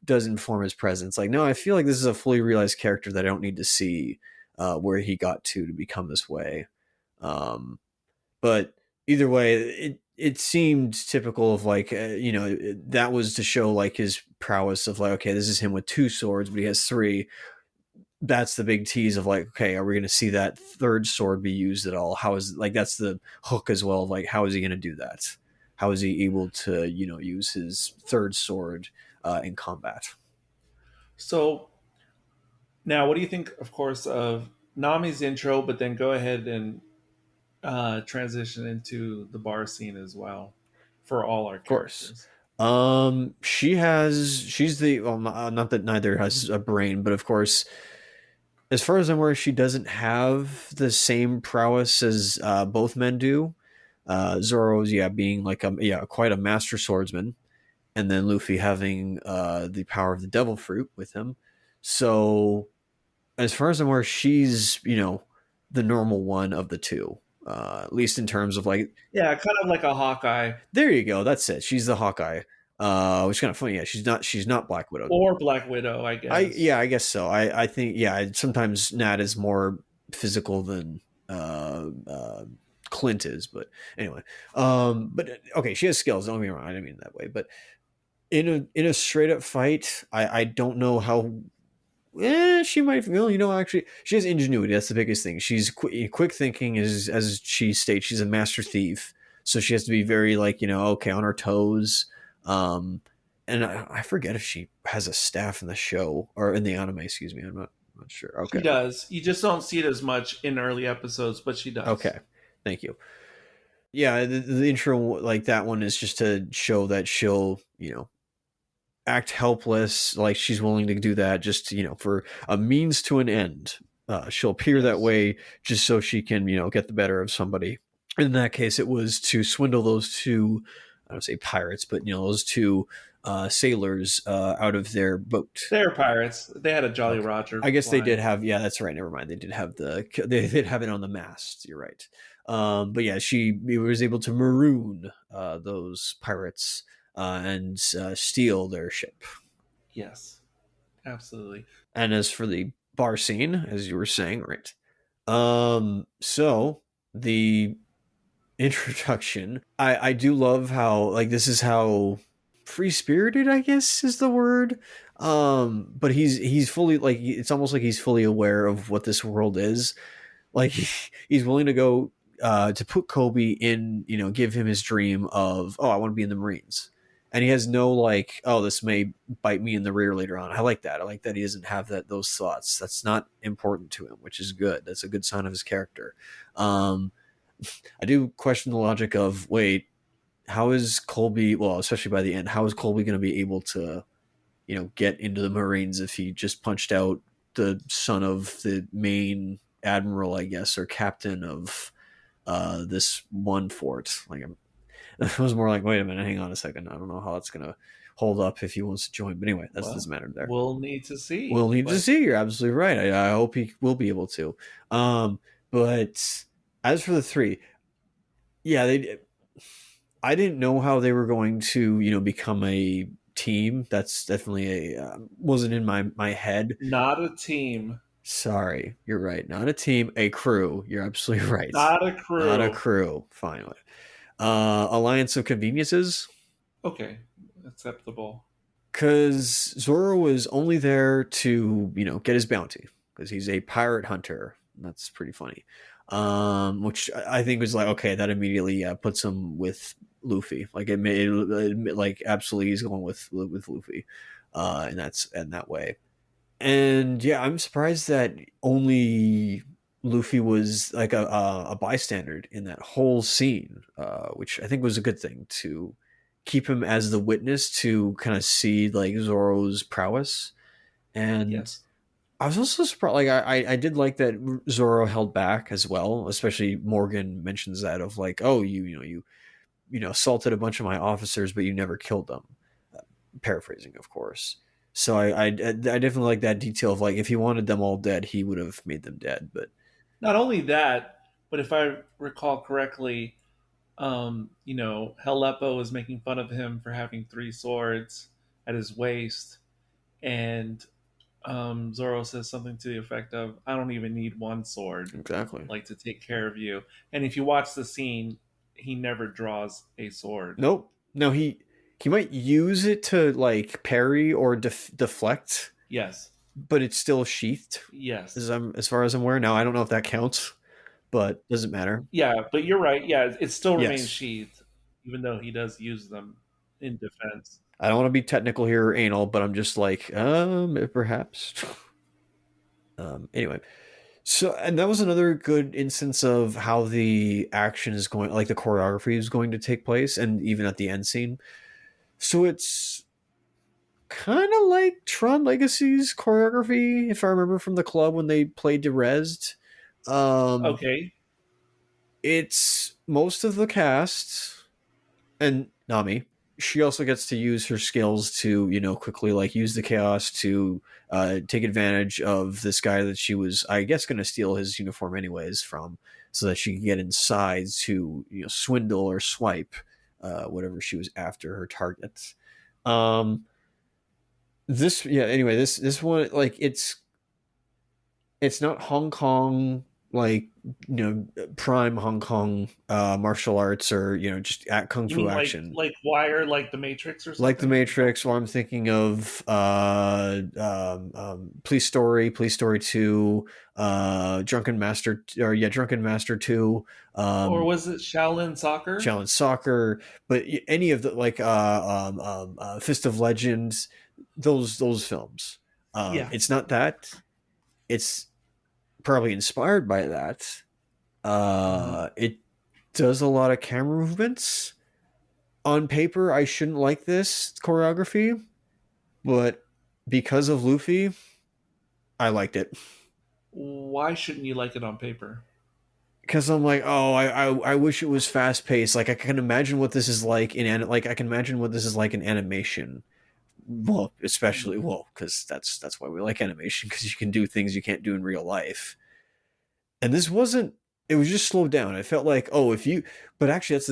does inform his present. It's like, no, I feel like this is a fully realized character that I don't need to see where he got to become this way. But either way, it seemed typical of like, that was to show like his prowess of like, okay, this is him with 2 swords, but he has 3. That's the big tease of like, okay, are we going to see that 3rd sword be used at all? How is, like, that's the hook as well of like, how is he going to do that? How is he able to, use his 3rd sword in combat? So now, what do you think, of course, of Nami's intro, but then go ahead and transition into the bar scene as well for all our characters? She's the, well, not that neither has a brain, but of course, as far as I'm aware, she doesn't have the same prowess as both men do. Zoro's, being like quite a master swordsman, and then Luffy having the power of the devil fruit with him. So as far as I'm aware, she's, the normal one of the two. At least in terms of like, kind of like a Hawkeye. There you go. That's it. She's the Hawkeye. Which is kind of funny. Yeah, she's not Black Widow or Black Widow. I guess. I guess so. I think sometimes Nat is more physical than Clint is, but anyway. But okay, she has skills. Don't get me wrong. I didn't mean it that way. But in a straight up fight, I don't know how. She might. Well, actually, she has ingenuity. That's the biggest thing. She's quick thinking. As she states, she's a master thief, so she has to be very like okay, on her toes. And I forget if she has a staff in the show or in the anime. Excuse me, I'm not sure. Okay, she does. You just don't see it as much in early episodes, but she does. Okay, thank you. Yeah, the intro like that one is just to show that she'll act helpless, like she's willing to do that just for a means to an end. She'll appear that way just so she can get the better of somebody. In that case, it was to swindle those 2, I don't say pirates, but those 2 sailors out of their boat. They're pirates. They had a Jolly Roger. I guess they did have. Yeah, that's right. Never mind. They did have they did have it on the mast. You're right. But yeah, she was able to maroon those pirates and steal their ship. Yes, absolutely. And as for the bar scene, as you were saying, right? So the introduction, I do love how like this is how free spirited, I guess is the word. But he's fully like, it's almost like he's fully aware of what this world is. Like he's willing to go to put Kobe in, give him his dream of, I want to be in the Marines. And he has no like, this may bite me in the rear later on. I like that. I like that he doesn't have those thoughts. That's not important to him, which is good. That's a good sign of his character. I do question the logic of, wait, how is Colby, well, especially by the end, how is Colby going to be able to, get into the Marines if he just punched out the son of the main admiral, I guess, or captain of this one fort? Like, it was more like, wait a minute, hang on a second. I don't know how that's going to hold up if he wants to join. But anyway, that doesn't matter there. We'll need to see. To see. You're absolutely right. I hope he will be able to. But as for the 3, I didn't know how they were going to, become a team. That's definitely wasn't in my head. Not a team. Sorry, you're right. Not a team, a crew. You're absolutely right. Not a crew. Not a crew. Finally. Alliance of Conveniences. Okay, acceptable. Because Zoro was only there to, get his bounty. Because he's a pirate hunter. That's pretty funny. Which I think was like, okay, that immediately puts him with Luffy. Like it made like absolutely he's going with Luffy, and that's in that way. And yeah, I'm surprised that only Luffy was like a bystander in that whole scene, which I think was a good thing to keep him as the witness to kind of see like Zoro's prowess. And yes. I was also surprised. Like I did like that Zoro held back as well. Especially Morgan mentions that of like, oh, you assaulted a bunch of my officers, but you never killed them. Paraphrasing, of course. So I definitely like that detail of like if he wanted them all dead, he would have made them dead. But Not only that, but if I recall correctly, Helepo was making fun of him for having 3 swords at his waist, and Zoro says something to the effect of, "I don't even need 1 sword, exactly. like to take care of you." And if you watch the scene, he never draws a sword. Nope. No, he might use it to like parry or deflect, Yes, but it's still sheathed. yes, As far as I'm aware. Now I don't know if that counts, but doesn't matter. yeah. But you're right. Yeah, it still remains Yes. sheathed, even though he does use them in defense. I don't want to be technical here or anal, but I'm just like, perhaps. Anyway, so and that was another good instance of how the action is going, like the choreography is going to take place, and even at the end scene. So it's kind of like Tron Legacy's choreography, if I remember from the club when they played Derezed. Okay, It's most of the cast and Nami. She also gets to use her skills to, quickly like use the chaos to take advantage of this guy that she was, I guess, going to steal his uniform anyways from, so that she could get inside to, swindle or swipe whatever she was after her targets. This one, like, it's not Hong Kong, like, prime Hong Kong martial arts, or just kung you fu mean action, like Wire, like the Matrix, or something? like the Matrix. Or I'm thinking of Police Story 2, Drunken Master, Drunken Master 2, or was it Shaolin Soccer? Shaolin Soccer, but any of the like Fist of Legends, those films. Yeah. It's not that. It's probably inspired by that. It does a lot of camera movements. On paper, I shouldn't like this choreography, but because of Luffy, I liked it. Why shouldn't you like it on paper? Because I'm like, oh, I wish it was fast paced. Like I can imagine what this is like I can imagine what this is like in animation. Well, especially because that's why we like animation, because you can do things you can't do in real life. And this wasn't. It was just slowed down. I felt like, but actually that's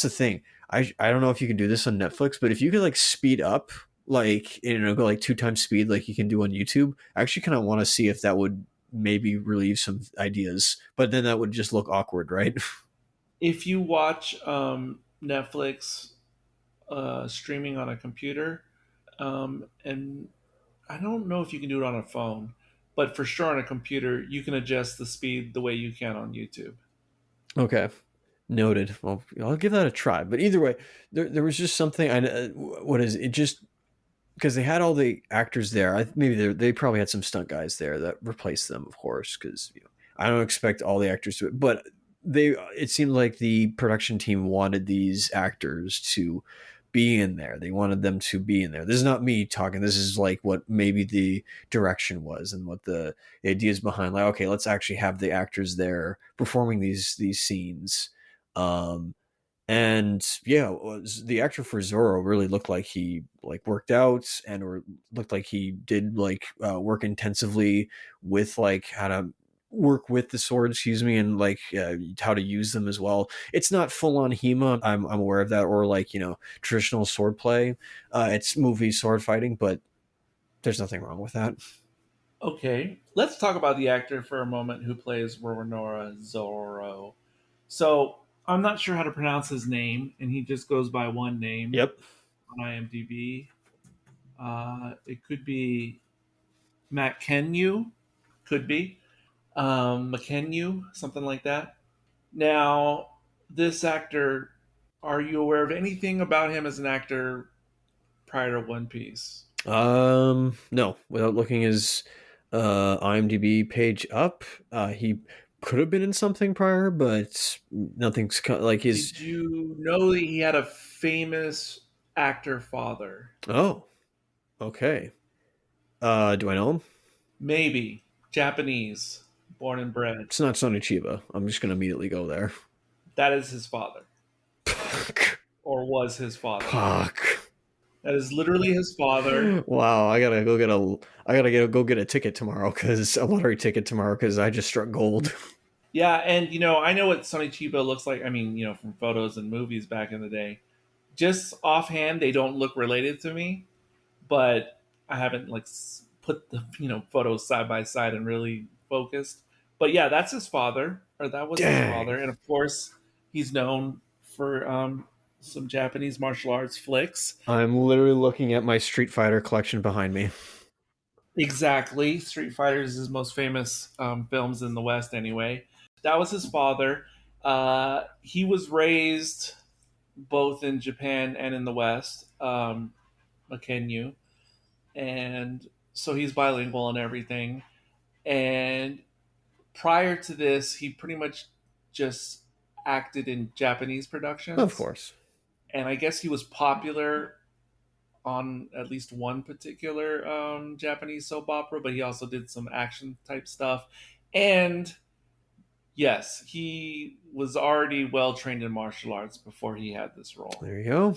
the thing. I don't know if you can do this on Netflix, but if you could like speed up, like go like 2 times speed, like you can do on YouTube, I actually kind of want to see if that would maybe relieve some ideas. But then that would just look awkward, right? If you watch Netflix streaming on a computer, and I don't know if you can do it on a phone, but for sure on a computer, you can adjust the speed the way you can on YouTube. Okay. Noted. Well, I'll give that a try. But either way, there was just something. What is it? Just because they had all the actors there, maybe they probably had some stunt guys there that replaced them, of course. Because I don't expect all the actors to, but it seemed like the production team wanted these actors to be in there. They wanted them to be in there. This is not me talking. This is like what maybe the direction was and what the ideas behind. Like, okay, let's actually have the actors there performing these scenes. And the actor for Zoro really looked like he like worked out, or looked like he did like work intensively with like how to work with the sword, and like how to use them as well. It's not full on HEMA. I'm aware of that, or like traditional sword play. It's movie sword fighting, but there's nothing wrong with that. Okay, let's talk about the actor for a moment who plays Roronoa Zoro. So I'm not sure how to pronounce his name, and he just goes by one name. Yep. On IMDb. It could be Matt Kenyu, could be McKenyu, something like that. Now, this actor, are you aware of anything about him as an actor prior to One Piece? No. Without looking his IMDb page up, he could have been in something prior, but nothing's like his. Did you know that he had a famous actor father? Oh, okay. Do I know him? Maybe. Japanese, born and bred. It's not Sonny Chiba. I'm just going to immediately go there. That is his father. Or was his father. Fuck. That is literally his father. Wow, I gotta go get a ticket tomorrow because a lottery ticket tomorrow because I just struck gold. Yeah, and I know what Sonny Chiba looks like. I mean, from photos and movies back in the day. Just offhand, they don't look related to me, but I haven't put the photos side by side and really focused. But yeah, that's his father, or that was his Dang. father, and of course, he's known for some Japanese martial arts flicks. I'm literally looking at my Street Fighter collection behind me. Exactly, Street Fighter is his most famous films in the West, anyway. That was his father. He was raised both in Japan and in the West, Makenyu, and so he's bilingual and everything. And prior to this, he pretty much just acted in Japanese productions. Of course. And I guess he was popular on at least one particular Japanese soap opera, but he also did some action type stuff. And yes, he was already well trained in martial arts before he had this role. There you go.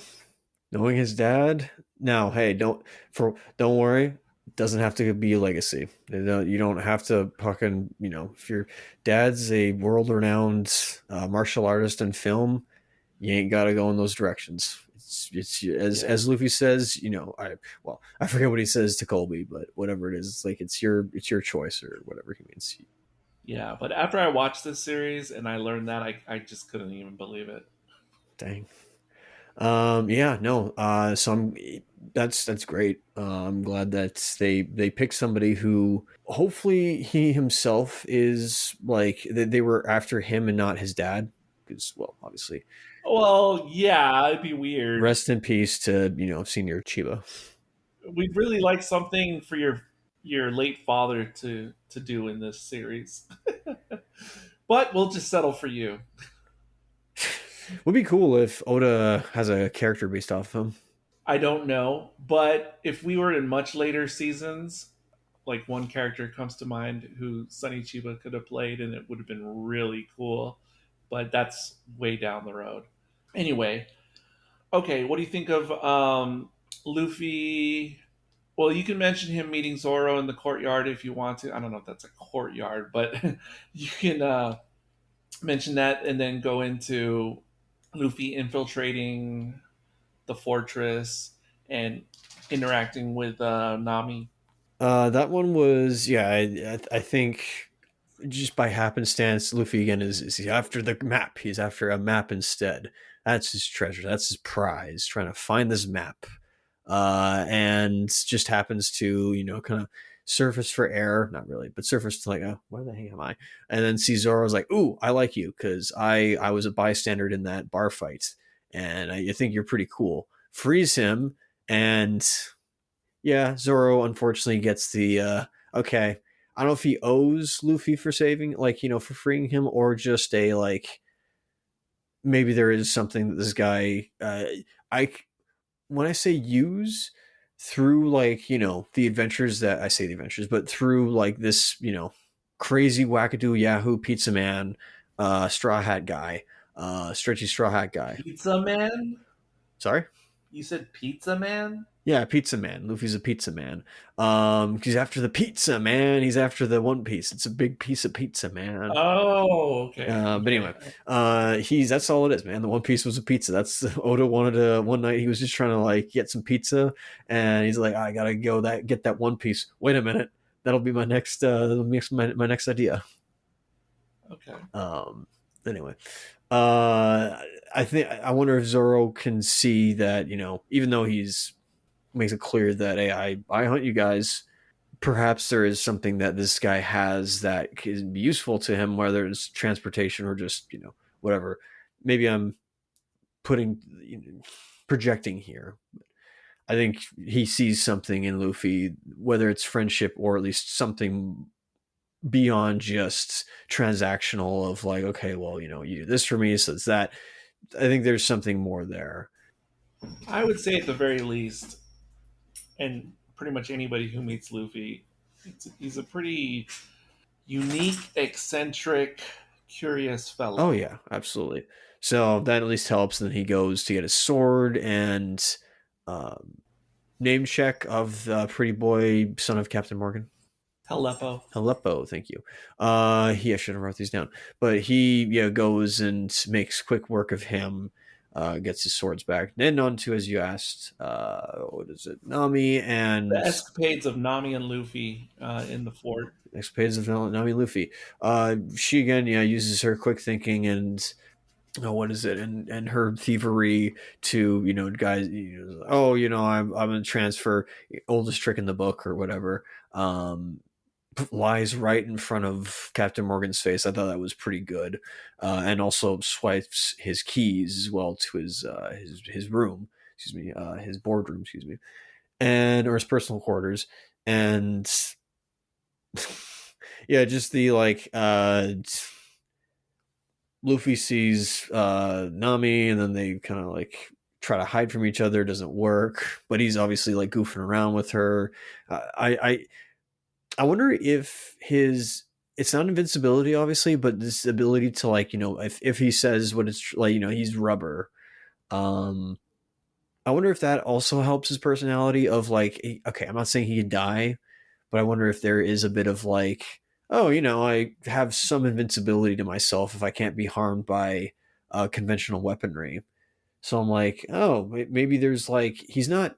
Knowing his dad. Now, hey, don't worry. It doesn't have to be a legacy. You don't have to fucking, if your dad's a world-renowned martial artist in film, you ain't got to go in those directions. It's as Luffy says, I forget what he says to Colby, but whatever it is, it's like it's your choice or whatever he means. Yeah, but after I watched this series and I learned that, I just couldn't even believe it. Dang. So that's great. I'm glad that they picked somebody who hopefully he himself is like they were after him and not his dad, because obviously. Well, yeah, it'd be weird. Rest in peace to Senior Chiba. We'd really like something for your late father to do in this series, but we'll just settle for you. Would be cool if Oda has a character based off of him. I don't know, but if we were in much later seasons, like one character comes to mind who Sonny Chiba could have played, and it would have been really cool. But that's way down the road. Anyway, okay, what do you think of Luffy? Well, you can mention him meeting Zoro in the courtyard if you want to. I don't know if that's a courtyard, but you can mention that and then go into Luffy infiltrating the fortress and interacting with Nami. That one was, I think just by happenstance, Luffy again is after the map. He's after a map instead. That's his treasure. That's his prize, trying to find this map. And just happens to, kind of surface for air. Not really, but surface to where the heck am I? And then see Zoro's like, ooh, I like you because I was a bystander in that bar fight. And I think you're pretty cool. Freeze him. And yeah, Zoro unfortunately gets the, okay. I don't know if he owes Luffy for saving, for freeing him, or just maybe there is something that this guy, when I say use through the adventures that I say the adventures, but through this, crazy wackadoo Yahoo pizza man, straw hat guy, stretchy straw hat guy. Pizza man? Sorry? You said pizza man? Yeah, pizza man. Luffy's a pizza man. He's after the pizza, man. He's after the One Piece. It's a big piece of pizza, man. Oh, okay. But anyway, that's all it is, man. The One Piece was a pizza. That's Oda wanted to one night. He was just trying to get some pizza, and he's like, I gotta go get that One Piece. Wait a minute, that'll be my next my next idea. Okay. Anyway, I wonder if Zoro can see that even though he's makes it clear that, hey, I hunt you guys. Perhaps there is something that this guy has that can be useful to him, whether it's transportation or just, whatever. Maybe I'm projecting here. I think he sees something in Luffy, whether it's friendship or at least something beyond just transactional of okay, well, you do this for me, so it's that. I think there's something more there. I would say at the very least, and pretty much anybody who meets Luffy, he's a pretty unique, eccentric, curious fellow. Oh yeah, absolutely. So that at least helps. And then he goes to get his sword, and name check of the pretty boy, son of Captain Morgan? Aleppo. Thank you. I should have wrote these down. But he goes and makes quick work of him, gets his swords back. Then on to, as you asked, what is it? Nami and... The escapades of Nami and Luffy in the fort. Escapades of Nami and Luffy. She, again, uses her quick thinking and... what is it? And her thievery to, guys, I'm going to transfer, oldest trick in the book or whatever. Lies right in front of Captain Morgan's face. I thought that was pretty good. And also swipes his keys as well to his room, his boardroom, or his personal quarters. And just the Luffy sees Nami, and then they kind of try to hide from each other. It doesn't work, but he's obviously goofing around with her. I wonder if it's not invincibility, obviously, but this ability to if he says what it's he's rubber. I wonder if that also helps his personality of okay, I'm not saying he could die, but I wonder if there is a bit of I have some invincibility to myself if I can't be harmed by conventional weaponry. So I'm maybe there's he's not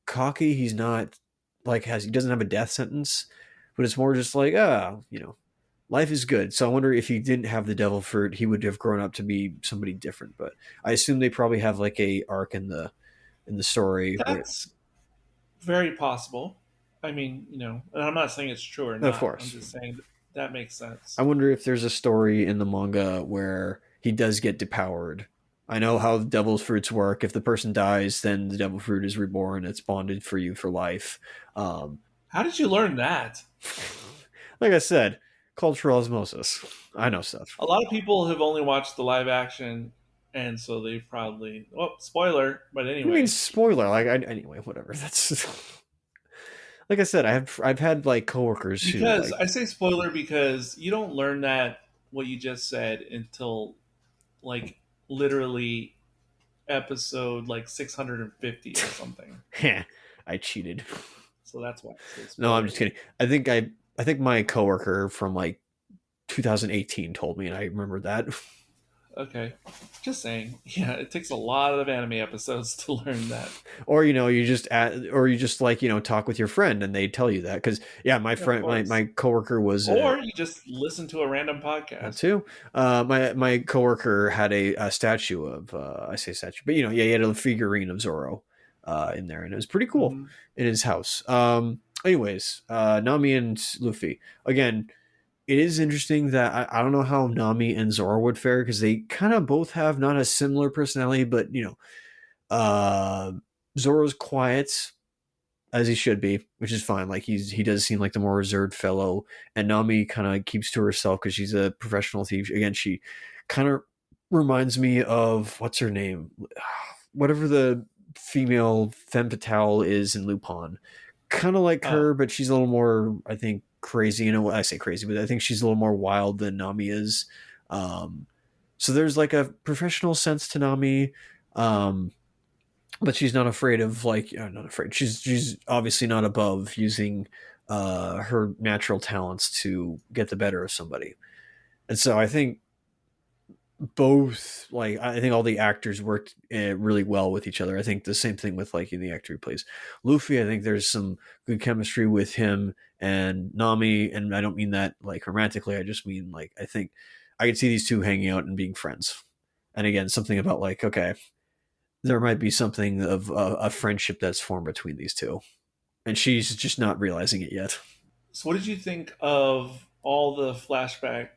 cocky, he's not he doesn't have a death sentence, but it's more just life is good. So I wonder if he didn't have the devil fruit, he would have grown up to be somebody different. But I assume they probably have a arc in the story. That's very possible. I mean, and I'm not saying it's true or not. Of course. I'm just saying that makes sense. I wonder if there's a story in the manga where he does get depowered. I know how the devil's fruits work. If the person dies, then the devil fruit is reborn. It's bonded for you for life. How did you learn that? Like I said, cultural osmosis. I know stuff. A lot of people have only watched the live action, and so they probably... Oh, spoiler, but anyway. I mean, spoiler. Anyway, whatever. That's... Like I said, I've had coworkers who... Because I say spoiler because you don't learn that, what you just said, until literally episode 650 or something. I cheated. So that's why. No, I'm just kidding. I think my coworker from 2018 told me, and I remember that. Okay, just saying. Yeah, it takes a lot of anime episodes to learn that. Or you just talk with your friend and they tell you that, because my friend, my coworker was, or you just listen to a random podcast. That too. My coworker had a statue of I say statue, but he had a figurine of Zoro in there, and it was pretty cool in his house. Anyways, Nami and Luffy again. It is interesting that I don't know how Nami and Zoro would fare, because they kind of both have not a similar personality, but Zoro's quiet, as he should be, which is fine. He does seem like the more reserved fellow, and Nami kind of keeps to herself because she's a professional thief. Again, she kind of reminds me of, what's her name, whatever the female femme fatale is in Lupin, kind of like her, but she's a little more, I think, crazy. I say crazy, but I think she's a little more wild than Nami is. So there's a professional sense to Nami, but she's not afraid of not afraid. She's obviously not above using her natural talents to get the better of somebody. And so I think both, I think all the actors worked really well with each other. I think the same thing with in the actor who plays Luffy. I think there's some good chemistry with him and Nami, and I don't mean that romantically. I just mean I think I could see these two hanging out and being friends. And again, something about okay, there might be something of a friendship that's formed between these two, and she's just not realizing it yet. So what did you think of all the flashback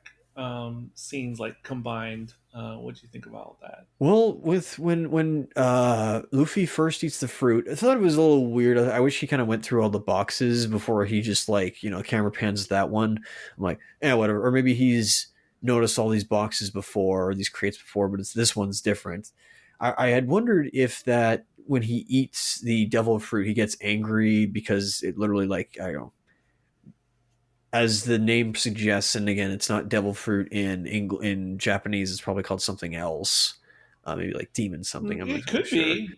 scenes combined? What do you think about that? Well, with when Luffy first eats the fruit, I thought it was a little weird. I wish he kind of went through all the boxes before he just camera pans that one. I'm whatever. Or maybe he's noticed all these boxes before, or these crates before, but this one's different. I had wondered if that when he eats the devil fruit, he gets angry because it literally I don't know, as the name suggests, and again, it's not devil fruit in Japanese. It's probably called something else, maybe demon something. It could be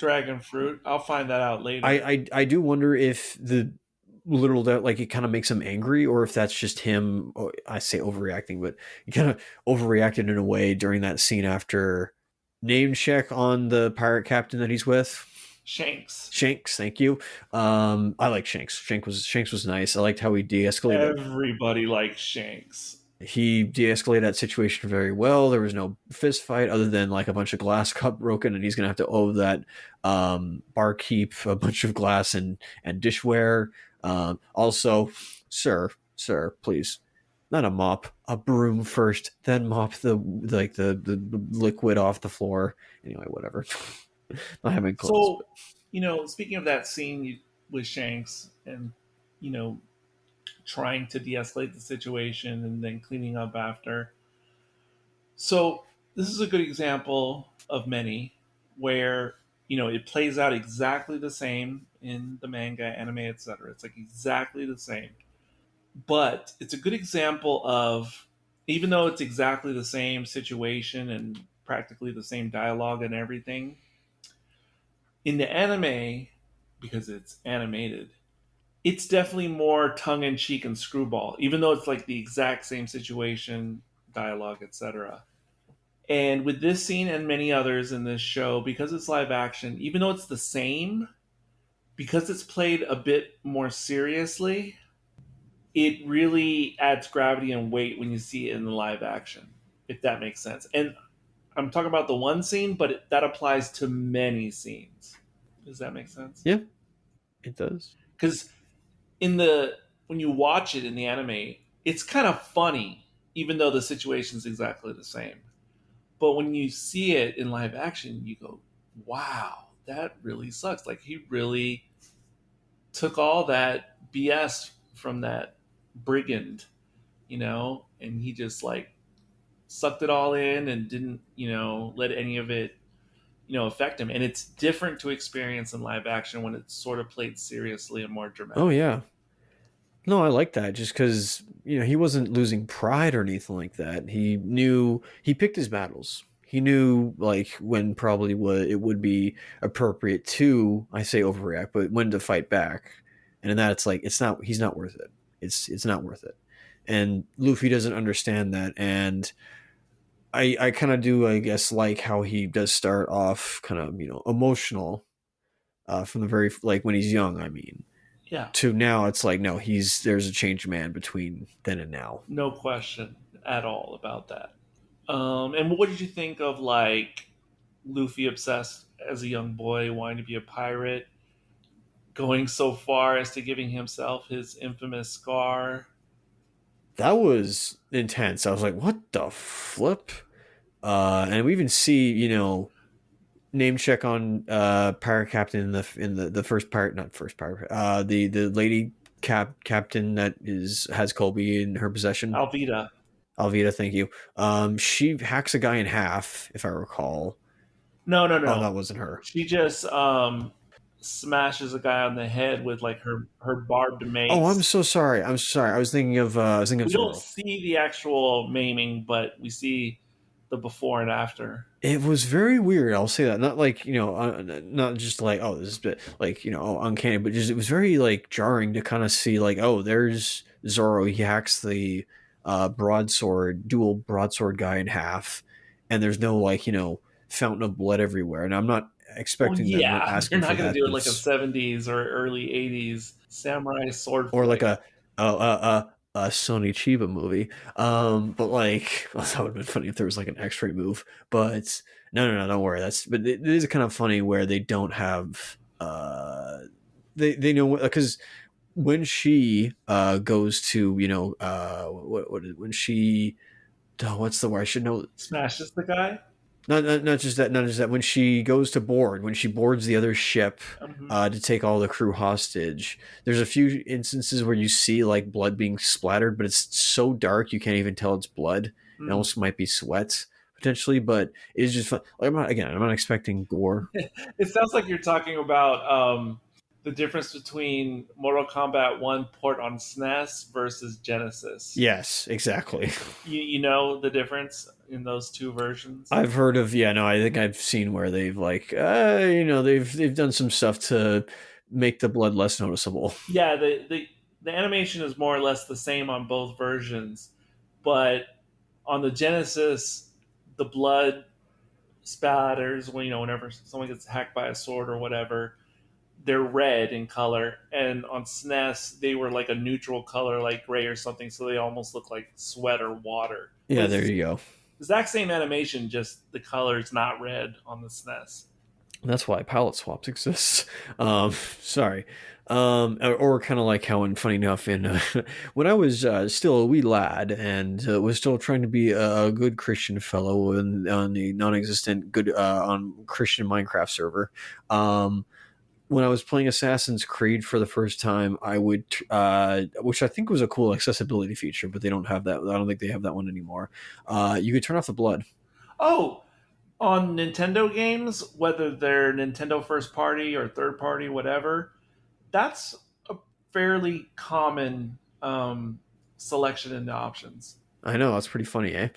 Dragon fruit. I'll find that out later. I do wonder if the literal that like it kind of makes him angry, or if that's just him. I say overreacting, but he kind of overreacted in a way during that scene after name check on the pirate captain that he's with. Shanks, thank you. I like Shanks. Shanks was nice. I liked how he de-escalated. Everybody likes Shanks. He de-escalated that situation very well. There was no fist fight other than like a bunch of glass cup broken, and he's gonna have to owe that barkeep a bunch of glass and dishware. Also, sir, please, not a mop, a broom first, then mop the liquid off the floor. Anyway, whatever. Not having clothes. So, speaking of that scene with Shanks and, trying to de-escalate the situation and then cleaning up after. So this is a good example of many where, it plays out exactly the same in the manga, anime, etc. It's like exactly the same. But it's a good example of, even though it's exactly the same situation and practically the same dialogue and everything, in the anime, because it's animated, it's definitely more tongue-in-cheek and screwball, even though it's like the exact same situation, dialogue, etc. And with this scene and many others in this show, because it's live action, even though it's the same, because it's played a bit more seriously, it really adds gravity and weight when you see it in the live action, if that makes sense. And I'm talking about the one scene, but that applies to many scenes. Does that make sense? Yeah, it does. Because when you watch it in the anime, it's kind of funny, even though the situation's exactly the same. But when you see it in live action, you go, wow, that really sucks. Like, he really took all that BS from that brigand, and he just, like, sucked it all in and didn't, let any of it, affect him. And it's different to experience in live action when it's sort of played seriously and more dramatic. Oh, yeah. No, I like that just because, he wasn't losing pride or anything like that. He knew, he picked his battles. He knew, like, when probably it would be appropriate to, I say overreact, but when to fight back. And in that, it's like, he's not worth it. It's not worth it. And Luffy doesn't understand that. And I kind of do, I guess, like how he does start off kind of, emotional from the very, like, when he's young, I mean. Yeah. To now, it's like, no, there's a changed man between then and now. No question at all about that. And what did you think of, like, Luffy obsessed as a young boy, wanting to be a pirate, going so far as to giving himself his infamous scar? That was intense. I was like, what the flip? And we even see, name check on pirate captain in the first pirate, not first pirate, the lady captain that has Colby in her possession. Alvida, thank you. She hacks a guy in half, if I recall. No. Oh, that wasn't her. She just smashes a guy on the head with, like, her barbed mace. Oh, I'm so sorry. I was thinking of. We don't see the actual maiming, but we see the before and after. It was very weird. I'll say that. Not like, not just like, oh, this is a bit like, uncanny, but just it was very, like, jarring to kind of see, like, oh, there's Zoro. He hacks the dual broadsword guy in half, and there's no, like, fountain of blood everywhere. And I'm not expecting them to ask you're not going to do it like a 70s or early 80s samurai sword or like a Sony Chiba movie. But like, well, that would have been funny if there was like an X-ray move. But no, don't worry. But it is kind of funny where they don't have they know, because when she goes to when she what's the word I should know, smashes the guy. Not just that. When she goes to board, when she boards the other ship to take all the crew hostage, there's a few instances where you see, like, blood being splattered, but it's so dark you can't even tell it's blood. It almost might be sweat potentially, but it's just fun. Like, I'm not expecting gore. It sounds like you're talking about the difference between Mortal Kombat 1 port on SNES versus Genesis. Yes, exactly. You know the difference in those two versions? I've heard of I think I've seen where they've they've done some stuff to make the blood less noticeable. Yeah, the animation is more or less the same on both versions, but on the Genesis, the blood spatters whenever someone gets hacked by a sword or whatever. They're red in color, and on SNES they were like a neutral color, like gray or something, so they almost look like sweat or water. Yeah, there you go. Exact same animation, just the color is not red on the SNES. That's why palette swaps exist. Sorry. Or kind of like how, and funny enough, when I was still a wee lad and was still trying to be a good Christian fellow on the non-existent good on Christian Minecraft server, when I was playing Assassin's Creed for the first time, I would, which I think was a cool accessibility feature, but they don't have that. I don't think they have that one anymore. You could turn off the blood. Oh, on Nintendo games, whether they're Nintendo first party or third party, whatever, that's a fairly common selection in the options. I know, that's pretty funny, eh?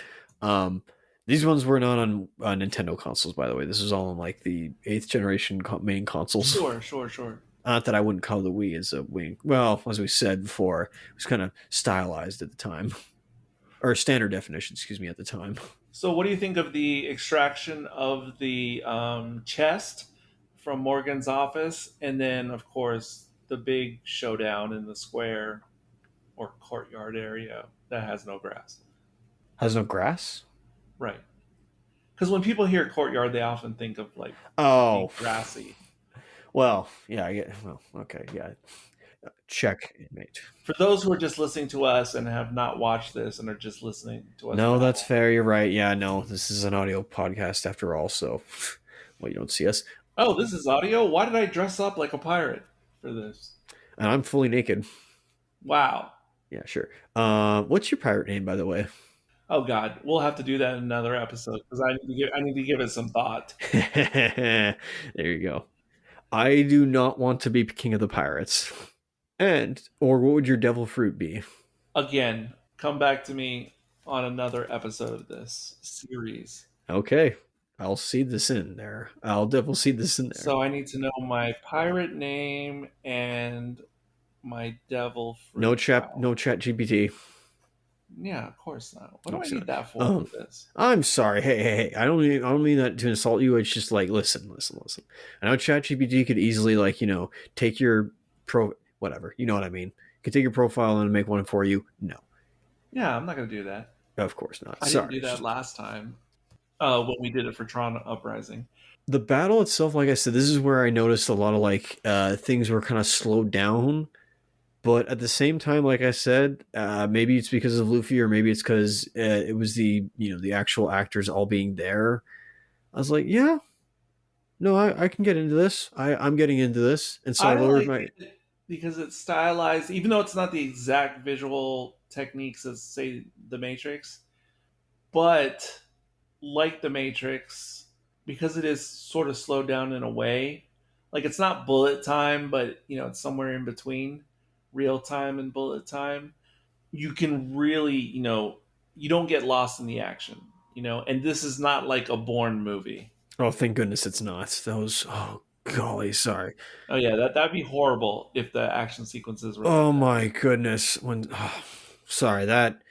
These ones were not on Nintendo consoles, by the way. This is all on like the 8th generation main consoles. Sure. Not that I wouldn't call the Wii as a Wii. Well, as we said before, it was kind of stylized at the time. Or standard definition, excuse me, at the time. So what do you think of the extraction of the chest from Morgan's office? And then, of course, the big showdown in the square or courtyard area that has no grass. Has no grass? Right. Because when people hear courtyard, they often think of like grassy. Well, yeah, I get. Well, okay, yeah. Check, mate. For those who are just listening to us and have not watched this and are just listening to us. No, that's fair. You're right. Yeah, no, this is an audio podcast after all. So, well, you don't see us. Oh, this is audio? Why did I dress up like a pirate for this? And I'm fully naked. Wow. Yeah, sure. What's your pirate name, by the way? Oh God, we'll have to do that in another episode because I need to give it some thought. There you go. I do not want to be king of the pirates. Or what would your devil fruit be? Again, come back to me on another episode of this series. Okay, I'll seed this in there. I'll devil seed this in there. So I need to know my pirate name and my devil fruit. No chat GPT. Yeah, of course not. What do I need that for with this? I'm sorry. Hey. I don't mean that to insult you. It's just like, listen. I know ChatGPT could easily, take your whatever. You know what I mean? Could take your profile and make one for you. No. Yeah, I'm not going to do that. Of course not. I didn't do that last time when we did it for Tron Uprising. The battle itself, like I said, this is where I noticed a lot of things were kind of slowed down. But at the same time, like I said, maybe it's because of Luffy, or maybe it's because it was the actual actors all being there. I was like, yeah, no, I can get into this. I'm getting into this, and so I lowered my because it's stylized, even though it's not the exact visual techniques as say The Matrix, but like The Matrix, because it is sort of slowed down in a way. Like it's not bullet time, but it's somewhere in between real time and bullet time. You can really, you don't get lost in the action, and this is not like a Bourne movie. Oh, thank goodness it's not. Those, oh golly, sorry. Oh yeah, that'd be horrible if the action sequences were. Oh my goodness, sorry, that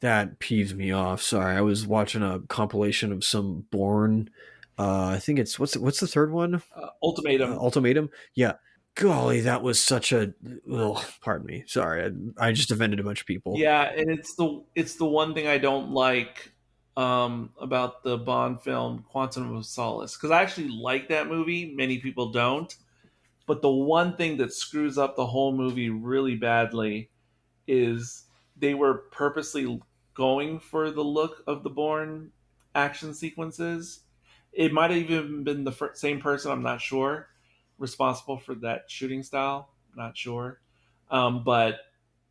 peeves me off. Sorry, I was watching a compilation of some Bourne. I think it's what's the third one? Ultimatum. Ultimatum. Yeah. Golly, that was such a. Pardon me. Sorry, I just offended a bunch of people. Yeah, and it's the one thing I don't like about the Bond film Quantum of Solace, because I actually like that movie. Many people don't, but the one thing that screws up the whole movie really badly is they were purposely going for the look of the Bourne action sequences. It might have even been the same person. I'm not sure. Responsible for that shooting style, not sure, but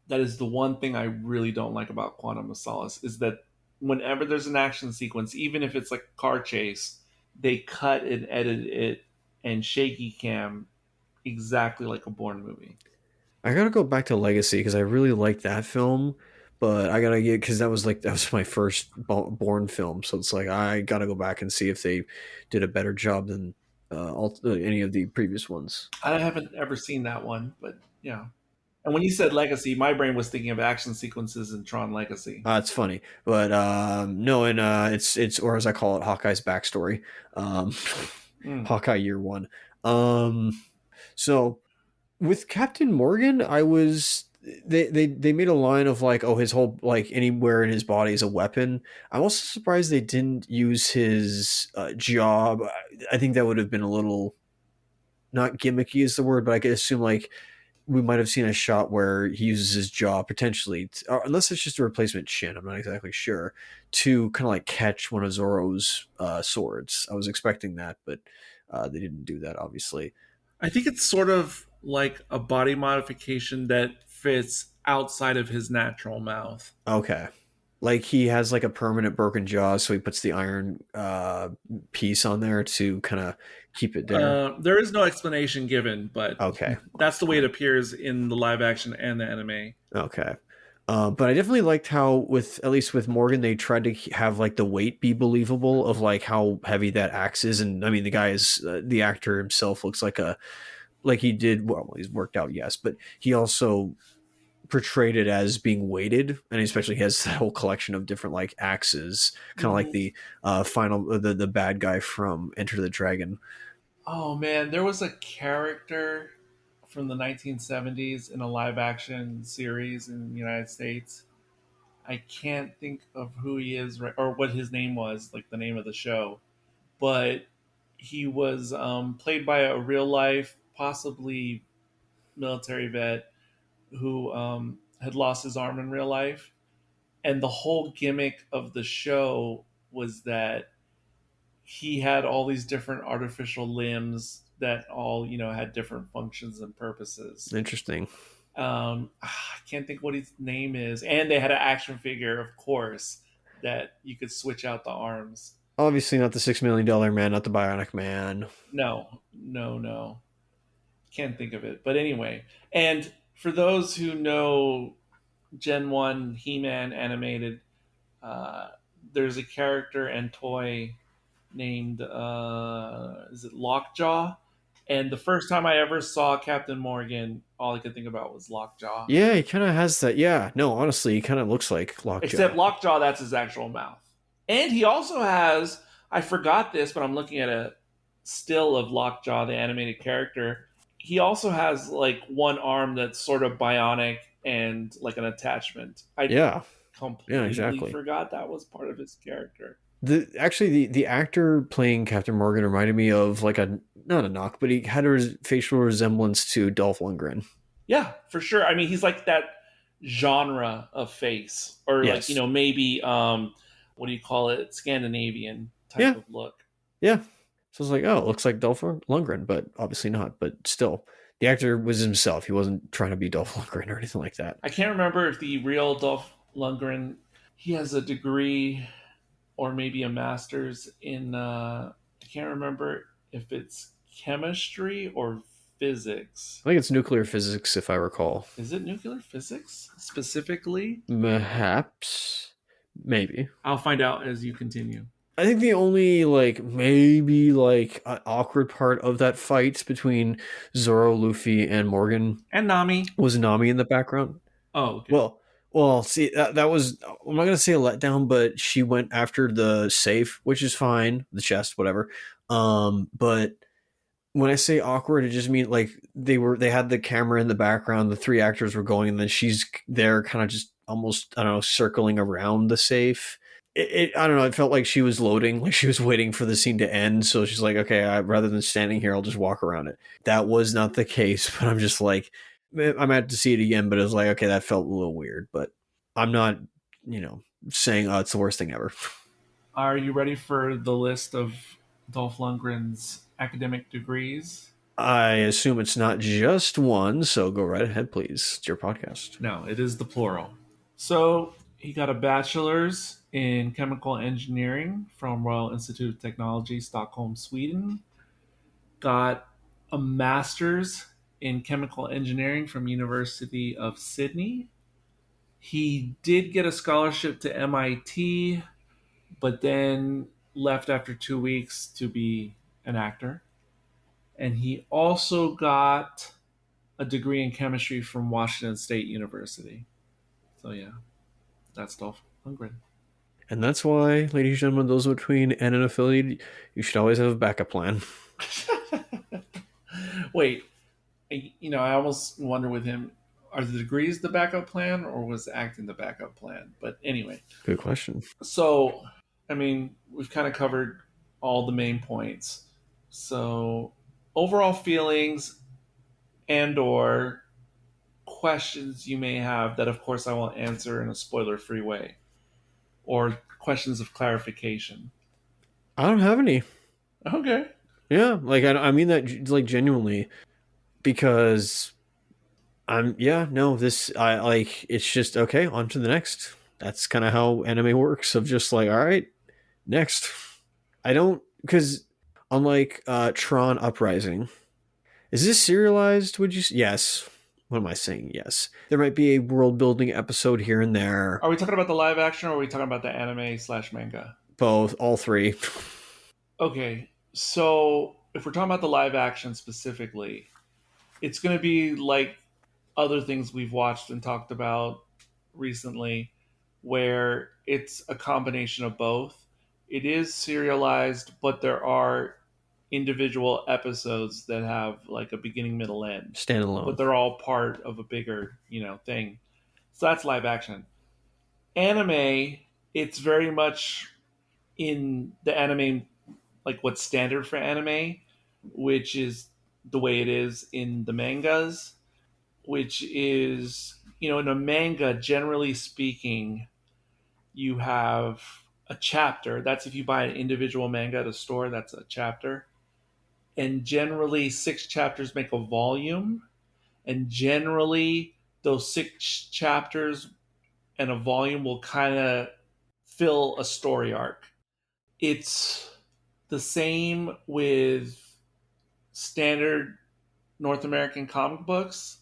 that is the one thing I really don't like about Quantum of Solace, is that whenever there's an action sequence, even if it's like a car chase, they cut and edit it and shaky cam exactly like a Bourne movie. I gotta go back to Legacy because I really liked that film, but I gotta get because that was my first Bourne film, so it's like I gotta go back and see if they did a better job than any of the previous ones. I haven't ever seen that one, but yeah. And when you said Legacy, my brain was thinking of action sequences in Tron Legacy. It's funny, but no, and it's or as I call it, Hawkeye's backstory, Hawkeye Year One. So with Captain Morgan, I was they made a line of like, oh, his whole like anywhere in his body is a weapon. I'm also surprised they didn't use his job. I think that would have been a little not gimmicky is the word, but I could assume like we might have seen a shot where he uses his jaw potentially, or unless it's just a replacement chin, I'm not exactly sure, to kind of like catch one of Zorro's swords. I was expecting that, but they didn't do that, obviously. I think it's sort of like a body modification that fits outside of his natural mouth. Okay. Like he has like a permanent broken jaw, so he puts the iron piece on there to kind of keep it there. There is no explanation given, but okay, that's the way it appears in the live action and the anime. Okay. But I definitely liked how at least with Morgan, they tried to have like the weight be believable of like how heavy that axe is. And I mean, the guy is, the actor himself looks like he did, well, he's worked out, yes, but he also portrayed it as being weighted, and especially he has that whole collection of different like axes, kind of like the the bad guy from Enter the Dragon. Oh man, there was a character from the 1970s in a live action series in the United States. I can't think of who he is or what his name was, like the name of the show, but he was played by a real life, possibly military vet who had lost his arm in real life. And the whole gimmick of the show was that he had all these different artificial limbs that all, had different functions and purposes. Interesting. I can't think what his name is. And they had an action figure, of course, that you could switch out the arms. Obviously not the $6 million man, not the Bionic Man. No. Can't think of it. But anyway, and for those who know Gen 1 He-Man animated, there's a character and toy named, is it Lockjaw? And the first time I ever saw Captain Morgan, all I could think about was Lockjaw. Yeah, he kind of has that. Yeah, no, honestly, he kind of looks like Lockjaw. Except Lockjaw, that's his actual mouth. And he also has, I forgot this, but I'm looking at a still of Lockjaw, the animated character. He also has like one arm that's sort of bionic and like an attachment. I completely forgot that was part of his character. The actor playing Captain Morgan reminded me of like not a knock, but he had a facial resemblance to Dolph Lundgren. Yeah, for sure. I mean, he's like that genre of face, or yes. Like maybe what do you call it, Scandinavian type of look. Yeah. So I was like, oh, it looks like Dolph Lundgren, but obviously not. But still, the actor was himself. He wasn't trying to be Dolph Lundgren or anything like that. I can't remember if the real Dolph Lundgren, he has a degree or maybe a master's in, I can't remember if it's chemistry or physics. I think it's nuclear physics, if I recall. Is it nuclear physics specifically? Perhaps. Maybe. I'll find out as you continue. I think the only maybe an awkward part of that fight between Zorro, Luffy, and Morgan and Nami was Nami in the background. Oh, okay. Well, see, that was, I'm not going to say a letdown, but she went after the safe, which is fine, the chest, whatever. But when I say awkward, it just means like they had the camera in the background, the three actors were going, and then she's there kind of just almost, I don't know, circling around the safe. I don't know, it felt like she was loading, like she was waiting for the scene to end, so she's like, okay, rather than standing here, I'll just walk around it. That was not the case, but I'm just like, I'm had to see it again, but it was like, okay, that felt a little weird, but I'm not, saying, it's the worst thing ever. Are you ready for the list of Dolph Lundgren's academic degrees? I assume it's not just one, so go right ahead, please. It's your podcast. No, it is the plural. So he got a bachelor's in chemical engineering from Royal Institute of Technology, Stockholm, Sweden. Got a master's in chemical engineering from University of Sydney. He did get a scholarship to MIT, but then left after 2 weeks to be an actor. And he also got a degree in chemistry from Washington State University. So yeah, that's Dolph Lundgren. And that's why, ladies and gentlemen, those between and an affiliate, you should always have a backup plan. Wait, I almost wonder with him, are the degrees the backup plan or was acting the backup plan? But anyway. Good question. So, we've kind of covered all the main points. So, overall feelings and or questions you may have that, of course, I will answer in a spoiler-free way. Or questions of clarification. I don't have any. Okay. Yeah, I mean that genuinely, because it's just okay, on to the next. That's kind of how anime works, of just all right, next. I don't, because unlike Tron Uprising, is this serialized? Would you? Yes. What am I saying? Yes. There might be a world building episode here and there. Are we talking about the live action or are we talking about the anime/manga? Both, all three. Okay, so if we're talking about the live action specifically, it's going to be like other things we've watched and talked about recently, where it's a combination of both. It is serialized, but there are individual episodes that have like a beginning, middle, end. Standalone. But they're all part of a bigger, thing. So that's live action. Anime, it's very much in the anime, like what's standard for anime, which is the way it is in the mangas, which is, in a manga, generally speaking, you have a chapter. That's if you buy an individual manga at a store, that's a chapter. And generally 6 chapters make a volume. And generally those 6 chapters and a volume will kind of fill a story arc. It's the same with standard North American comic books,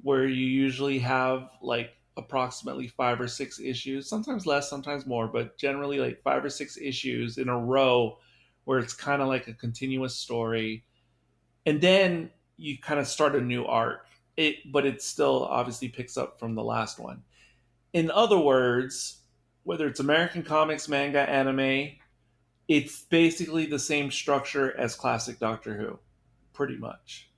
where you usually have like approximately 5 or 6 issues, sometimes less, sometimes more, but generally like 5 or 6 issues in a row where it's kind of like a continuous story. And then you kind of start a new arc. But it still obviously picks up from the last one. In other words, whether it's American comics, manga, anime, it's basically the same structure as classic Doctor Who, pretty much,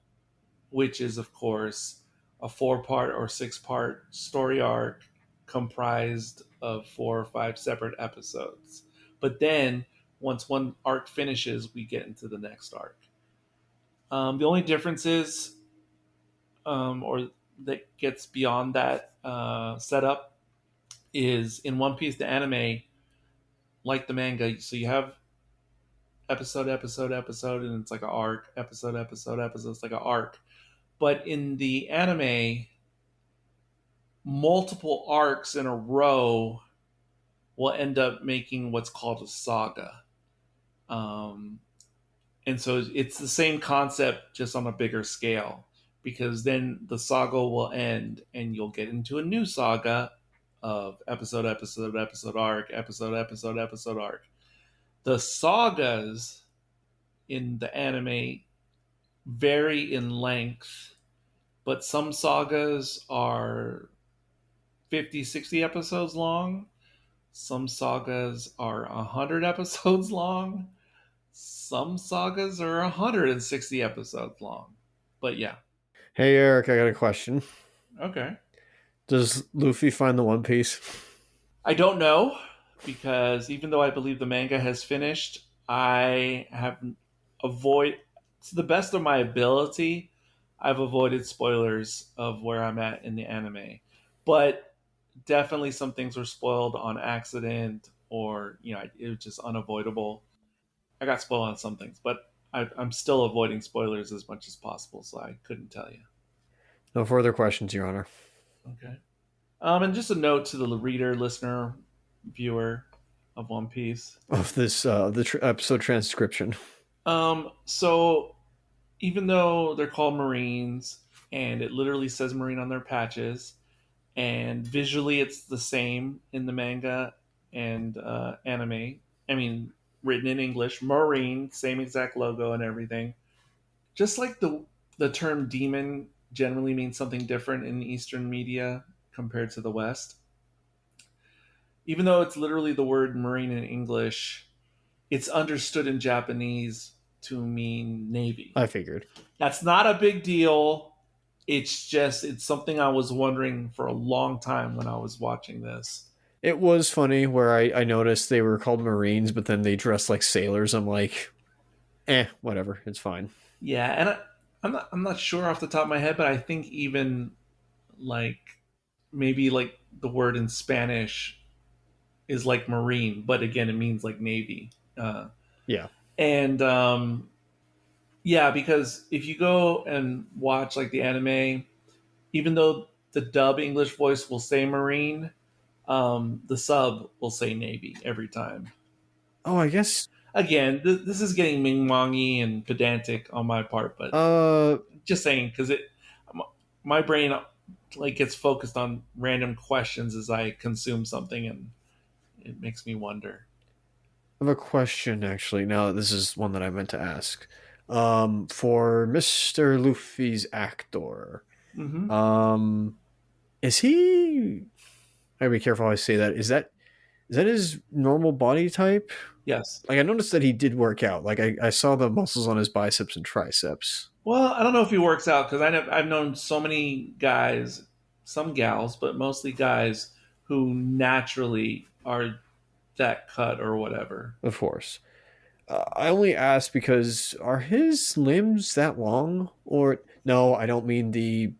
which is, of course, a 4-part or 6-part story arc comprised of 4 or 5 separate episodes. But then, once one arc finishes, we get into the next arc. The only difference is, or that gets beyond that setup, is in One Piece, the anime, like the manga, so you have episode, and it's like an arc, episode, it's like an arc. But in the anime, multiple arcs in a row will end up making what's called a saga. And so it's the same concept, just on a bigger scale, because then the saga will end and you'll get into a new saga of episode, arc, episode, arc. The sagas in the anime vary in length, but some sagas are 50, 60 episodes long. Some sagas are 100 episodes long. Some sagas are 160 episodes long. But yeah. Hey, Eric, I got a question. Okay. Does Luffy find the One Piece? I don't know, because even though I believe the manga has finished, I have to the best of my ability, I've avoided spoilers of where I'm at in the anime. But definitely some things were spoiled on accident, or it was just unavoidable. I got spoiled on some things, but I'm still avoiding spoilers as much as possible, so I couldn't tell you. No further questions, Your Honor. Okay. And just a note to the reader, listener, viewer of One Piece. Of this, episode transcription. So even though they're called Marines, and it literally says Marine on their patches. And visually, it's the same in the manga and anime. I mean, written in English, Marine, same exact logo and everything. Just like the term demon generally means something different in Eastern media compared to the West. Even though it's literally the word Marine in English, it's understood in Japanese to mean Navy. I figured. That's not a big deal. It's something I was wondering for a long time when I was watching this. It was funny where I noticed they were called Marines, but then they dressed like sailors. I'm like, whatever, it's fine. Yeah, and I'm not sure off the top of my head, but I think even like maybe like the word in Spanish is like Marine, but again, it means like Navy. Yeah. And yeah, because if you go and watch like the anime, even though the dub English voice will say Marine, the sub will say Navy every time. Oh, I guess. Again, this is getting ming-mongy and pedantic on my part, but just saying because my brain like gets focused on random questions as I consume something, and it makes me wonder. I have a question, actually. Now, this is one that I meant to ask. For Mr. Luffy's actor, Mm-hmm. is he? I gotta be careful how I say that. Is that his normal body type? Yes. Like, I noticed that he did work out. Like, I saw the muscles on his biceps and triceps. Well, I don't know if he works out because I've known so many guys, some gals, but mostly guys who naturally are that cut or whatever. Of course. I only asked because are his limbs that long? Or no, I don't mean the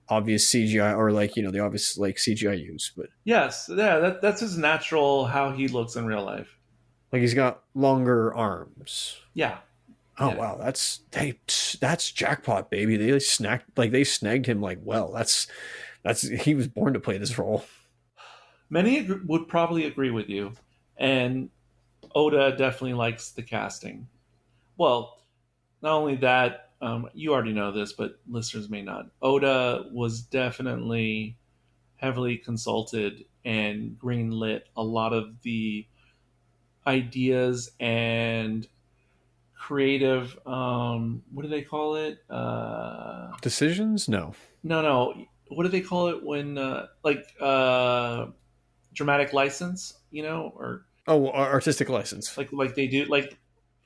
obvious CGI or the obvious like CGI use, but Yes, yeah, that's his natural how he looks in real life. like he's got longer arms. Yeah. Oh Yeah. wow, that's jackpot, baby. They snagged him like well. That's he was born to play this role. Many would probably agree with you, and Oda definitely likes the casting. Well, not only that, you already know this, but listeners may not. Oda was definitely heavily consulted and greenlit a lot of the ideas and creative. What do they call it? Decisions? No. No. What do they call it when dramatic license? Or Oh, artistic license. like they do like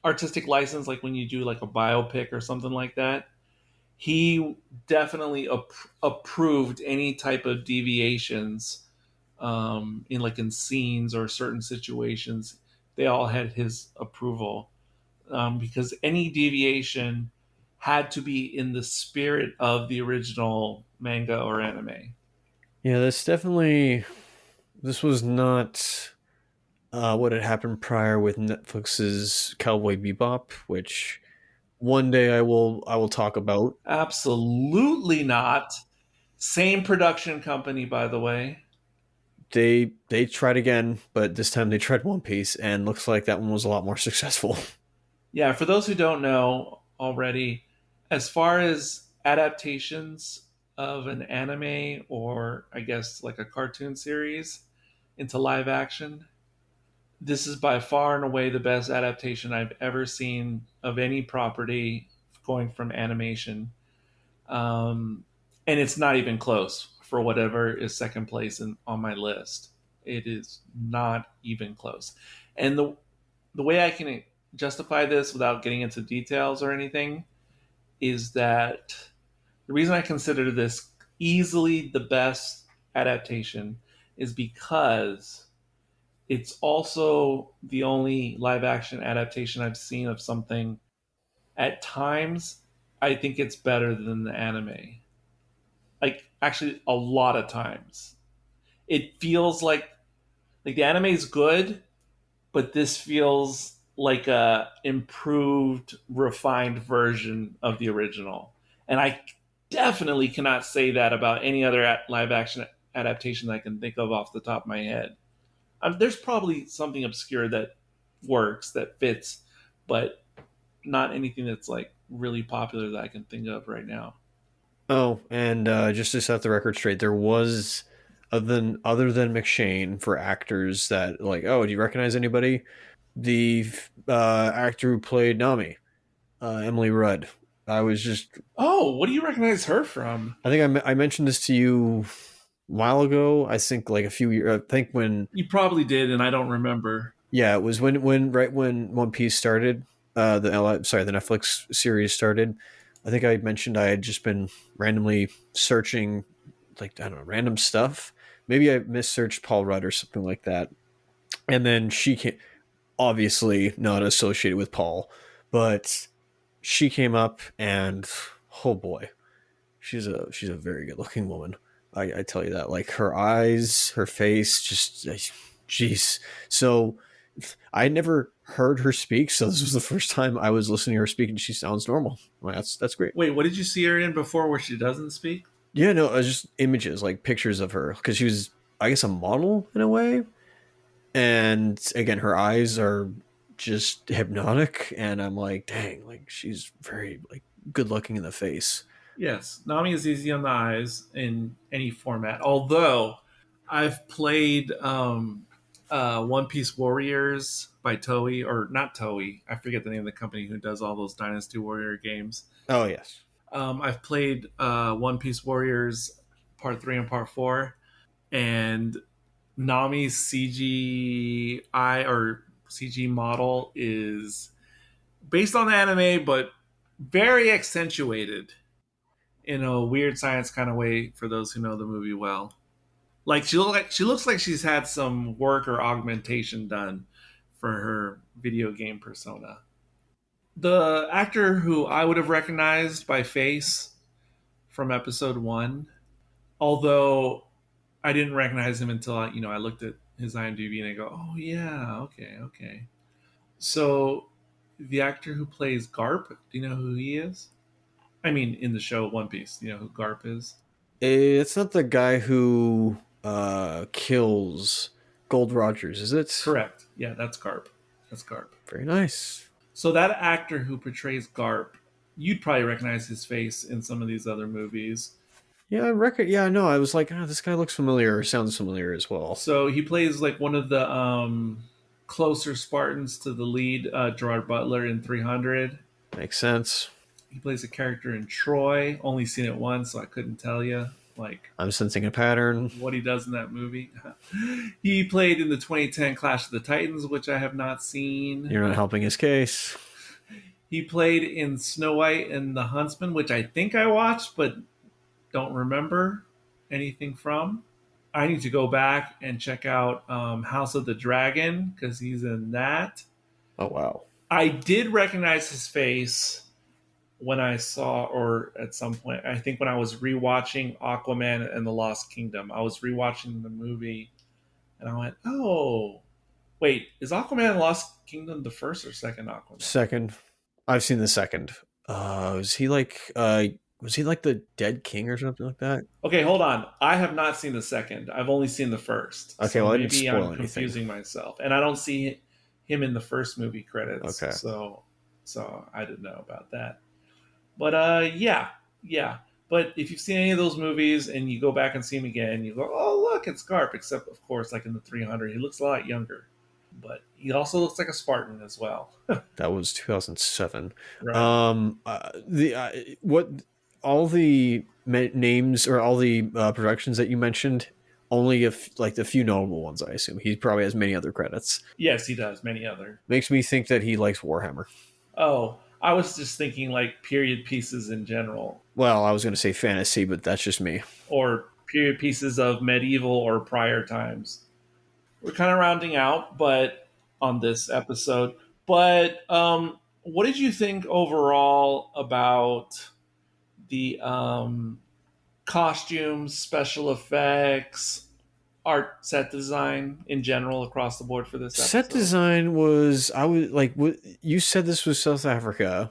artistic license, like when you do like a biopic or something like that. He definitely approved any type of deviations in scenes or certain situations. They all had his approval because any deviation had to be in the spirit of the original manga or anime. Yeah, this was not what had happened prior with Netflix's Cowboy Bebop, which one day I will talk about. Absolutely not. Same production company, by the way. They tried again, but this time they tried One Piece, and looks like that one was a lot more successful. Yeah, for those who don't know already, as far as adaptations of an anime or I guess like a cartoon series into live action, this is by far and away the best adaptation I've ever seen of any property going from animation. And it's not even close for whatever is second place on my list. It is not even close. And the way I can justify this without getting into details or anything is that the reason I consider this easily the best adaptation is because it's also the only live action adaptation I've seen of something. At times, I think it's better than the anime. Like, actually, a lot of times. It feels like the anime is good, but this feels like a improved, refined version of the original. And I definitely cannot say that about any other live action adaptation that I can think of off the top of my head. There's probably something obscure that works, that fits, but not anything that's like really popular that I can think of right now. Oh, and just to set the record straight, there was other than McShane for actors that like, oh, do you recognize anybody? The actor who played Nami, Emily Rudd. I was just, Oh, what do you recognize her from? I think I mentioned this to you a while ago. I think like a few years. I think when, You probably did, and I don't remember. yeah, it was when right when One Piece started. The Netflix series started. I think I mentioned I had just been randomly searching, like, I don't know, random stuff. Maybe I missearched Paul Rudd or something like that. And then she came, obviously not associated with Paul, but she came up, and oh boy, she's a very good looking woman. I tell you that. Like her eyes, her face, just jeez. So I had never heard her speak, so this was the first time I was listening to her speak, and she sounds normal. Well, that's great. Wait, what did you see her in before where she doesn't speak? Yeah, no, it was just images, like pictures of her, because she was, I guess, a model in a way. And again, her eyes are just hypnotic, and I'm like, dang, like she's very like good looking in the face. Yes, Nami is easy on the eyes in any format. Although I've played One Piece Warriors by Toei, or not Toei. I forget the name of the company who does all those Dynasty Warrior games. Oh yes, I've played One Piece Warriors Part 3 and Part 4, and Nami's CGI or CG model is based on the anime, but very accentuated in a weird science kind of way for those who know the movie well. Like she looks like she's had some work or augmentation done for her video game persona. The actor who I would have recognized by face from episode 1, although I didn't recognize him until I looked at his IMDb and I go, "Oh yeah, okay." So the actor who plays Garp, do you know who he is? I mean, in the show One Piece, do you know who Garp is? it's not the guy who kills Gold Rogers, is it? Correct. Yeah, that's Garp. That's Garp. Very nice. So that actor who portrays Garp, you'd probably recognize his face in some of these other movies. Yeah, record. Yeah, no, I was like, this guy looks familiar or sounds familiar as well. So he plays like one of the closer Spartans to the lead, Gerard Butler in 300. Makes sense. He plays a character in Troy. Only seen it once, so I couldn't tell you like I'm sensing a pattern. what he does in that movie. He played in the 2010 Clash of the Titans, which I have not seen. You're not helping his case. He played in Snow White and the Huntsman, which I think I watched, but don't remember anything from. I need to go back and check out House of the Dragon because he's in that. Oh wow. I did recognize his face when I saw, or at some point, I think when I was rewatching Aquaman and the Lost Kingdom. I was rewatching the movie and I went, oh, wait, is Aquaman and Lost Kingdom the first or second Aquaman? Second. I've seen the second. Was he like the Dead King or something like that? Okay, hold on. I have not seen the second. I've only seen the first. Okay, well, I didn't maybe spoil I'm anything. confusing myself. And I don't see him in the first movie credits. Okay. So I didn't know about that. But yeah. But if you've seen any of those movies and you go back and see him again, you go, oh, look, it's Garp. Except, of course, like in the 300, he looks a lot younger. But he also looks like a Spartan as well. That was 2007. Right. What all the names or all the productions that you mentioned, only like the few notable ones, I assume. He probably has many other credits. Yes, he does. Many other. Makes me think that he likes Warhammer. Oh, I was just thinking like period pieces in general. Well, I was going to say fantasy, but that's just me. Or period pieces of medieval or prior times. We're kind of rounding out, but on this episode. But what did you think overall about the costumes, special effects, art, set design in general across the board for this episode? Set design was, I was like, you said this was South Africa.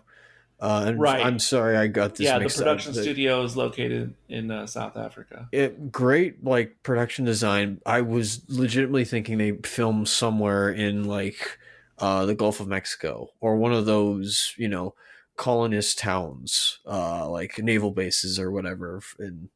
And right. I'm sorry I got this mixed up. Yeah, the production up, studio is located in South Africa. Great, like, production design. I was legitimately thinking they filmed somewhere in, like, the Gulf of Mexico or one of those, colonist towns, like naval bases or whatever in,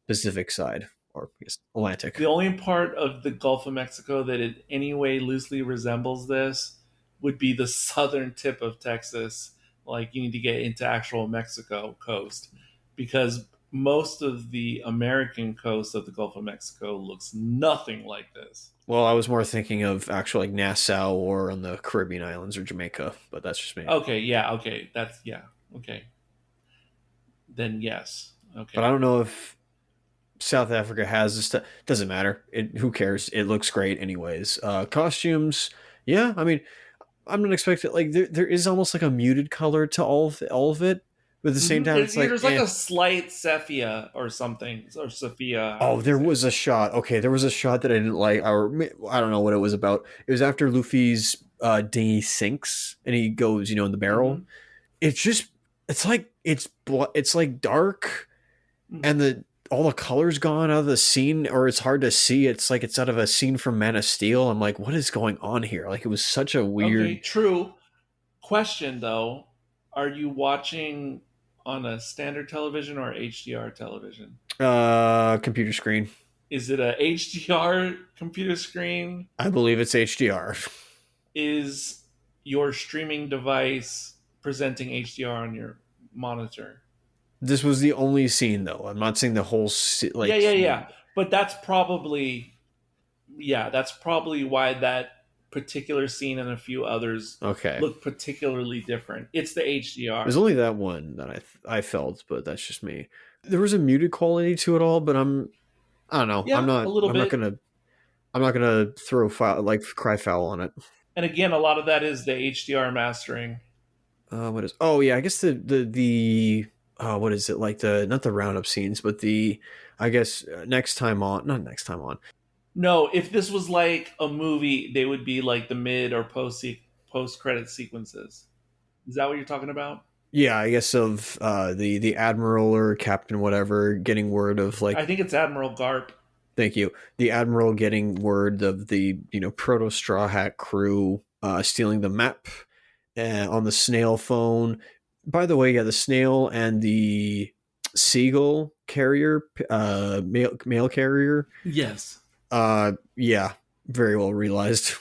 Pacific side, or I guess Atlantic. The only part of the Gulf of Mexico that in any way loosely resembles this would be the southern tip of Texas. Like you need to get into actual Mexico coast, because most of the American coast of the Gulf of Mexico looks nothing like this. Well, I was more thinking of actual like Nassau or on the Caribbean islands or Jamaica, but that's just me. Okay, yeah, okay, okay. Then yes, okay. But I don't know if South Africa has this stuff. Doesn't matter. Who cares? It looks great anyways. Costumes, yeah. I mean, I'm not expecting like there is almost like a muted color to all of it. But at the same time, it's like there's like a slight sepia or something, or Sophia. Oh, there was a shot. Okay, there was a shot that I didn't like. Or I don't know what it was about. It was after Luffy's dinghy sinks and he goes, in the barrel. Mm-hmm. It's like dark, and all the color's gone out of the scene, or it's hard to see. It's like it's out of a scene from Man of Steel. I'm like, what is going on here? Like, it was such a weird. Okay, true. Question though, are you watching on a standard television or HDR television? Computer screen. Is it a HDR computer screen? I believe it's HDR. Is your streaming device presenting HDR on your monitor? This was the only scene, though. I'm not saying the whole like. Yeah. But that's probably why that particular scene and a few others look particularly different. It's the HDR. There's only that one that I felt, but that's just me. There was a muted quality to it all, but I don't know. Yeah, I'm not gonna throw cry foul on it. And again, a lot of that is the HDR mastering. What is? Oh yeah, I guess the what is it, like not the roundup scenes, but I guess not next time on. No, if this was like a movie, they would be like the mid or post credit sequences. Is that what you're talking about? Yeah, I guess of the admiral or captain, whatever, getting word of like. I think it's Admiral Garp. Thank you. The admiral getting word of the proto Straw Hat crew stealing the map on the snail phone. By the way, yeah, the snail and the seagull carrier, mail carrier. Yes. Yeah, very well realized.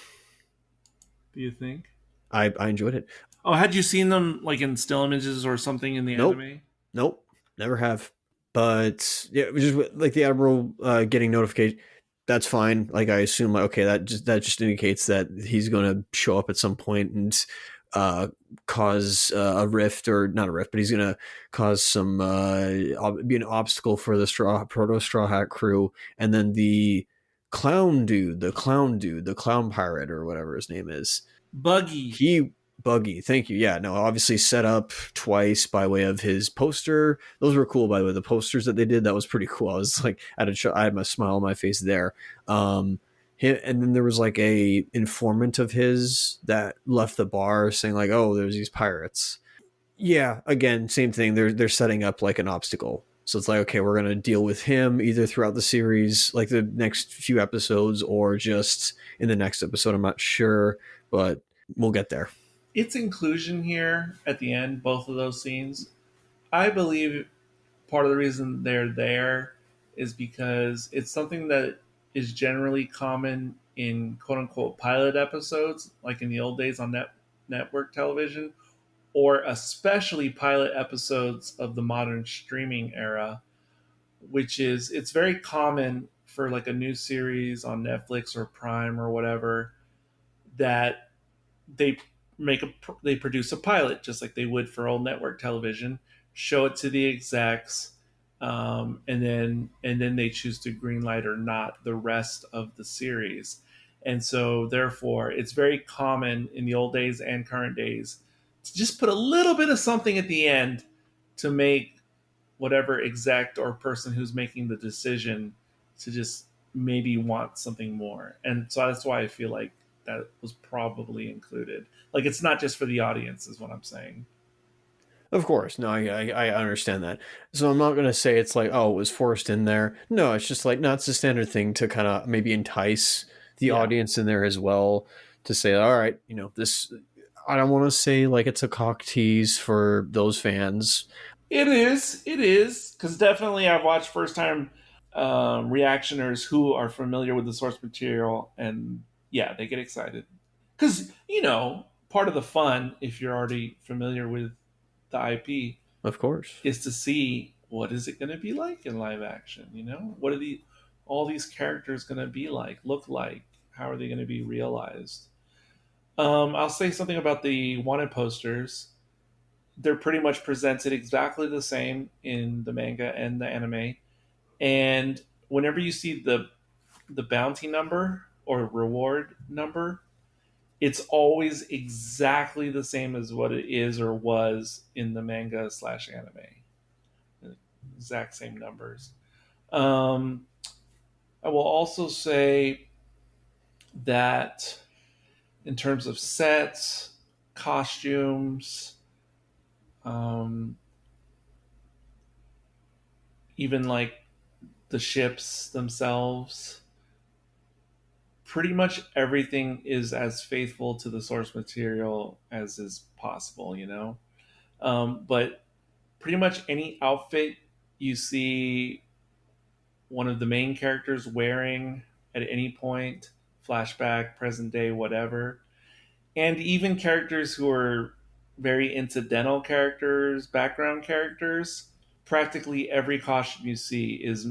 Do you think? I enjoyed it. Oh, had you seen them like in still images or something in the anime? Nope, never have. But yeah, it was just like the admiral getting notification. That's fine. Like I assume, like okay, that just indicates that he's going to show up at some point and cause a rift, or not a rift, but he's going to cause some be an obstacle for the proto Straw Hat crew, and then the clown pirate or whatever his name is, Buggy, thank you. Yeah, no, obviously set up twice by way of his poster. Those were cool, by the way. The posters that they did, that was pretty cool. I was like, I had my smile on my face there. And then there was like a informant of his that left the bar saying like, oh, there's these pirates. Yeah, again, same thing. They're setting up like an obstacle. So it's like, okay, we're going to deal with him either throughout the series, like the next few episodes, or just in the next episode. I'm not sure, but we'll get there. Its inclusion here at the end, both of those scenes, I believe part of the reason they're there is because it's something that is generally common in quote-unquote pilot episodes, like in the old days on network television, or especially pilot episodes of the modern streaming era, which is, it's very common for like a new series on Netflix or Prime or whatever, that they produce a pilot just like they would for old network television, show it to the execs, and then they choose to greenlight or not the rest of the series. And so therefore it's very common in the old days and current days to just put a little bit of something at the end to make whatever exec or person who's making the decision to just maybe want something more. And so that's why I feel like that was probably included. Like, it's not just for the audience, is what I'm saying. Of course. No, I understand that. So I'm not going to say it's like, oh, it was forced in there. No, it's just like, no, it's a standard thing to kind of maybe entice the audience in there as well, to say, all right, this, I don't want to say like it's a cock tease for those fans. It is, because definitely I've watched first time reactioners who are familiar with the source material, and yeah, they get excited because part of the fun, if you're already familiar with the IP, Of course. is to see what is it going to be like in live action. What are all these characters going to be like, look like? How are they going to be realized? I'll say something about the wanted posters. They're pretty much presented exactly the same in the manga and the anime. And whenever you see the bounty number or reward number, it's always exactly the same as what it is or was in the manga / anime. Exact same numbers. I will also say that in terms of sets, costumes, even like the ships themselves, pretty much everything is as faithful to the source material as is possible, but pretty much any outfit you see one of the main characters wearing at any point, flashback, present day, whatever, and even characters who are very incidental characters, background characters, practically every costume you see is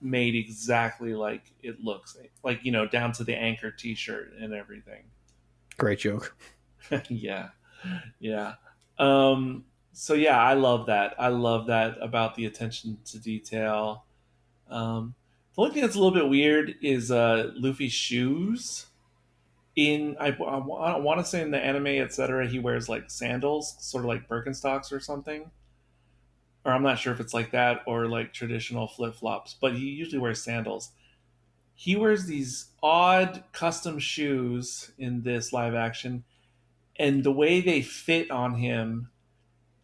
made exactly like it looks like, down to the anchor t-shirt and everything. Great joke. Yeah. So yeah, I love that about the attention to detail. The only thing that's a little bit weird is Luffy's shoes. I want to say in the anime, etc., he wears like sandals, sort of like Birkenstocks or something. Or I'm not sure if it's like that or like traditional flip flops, but he usually wears sandals. He wears these odd custom shoes in this live action, and the way they fit on him,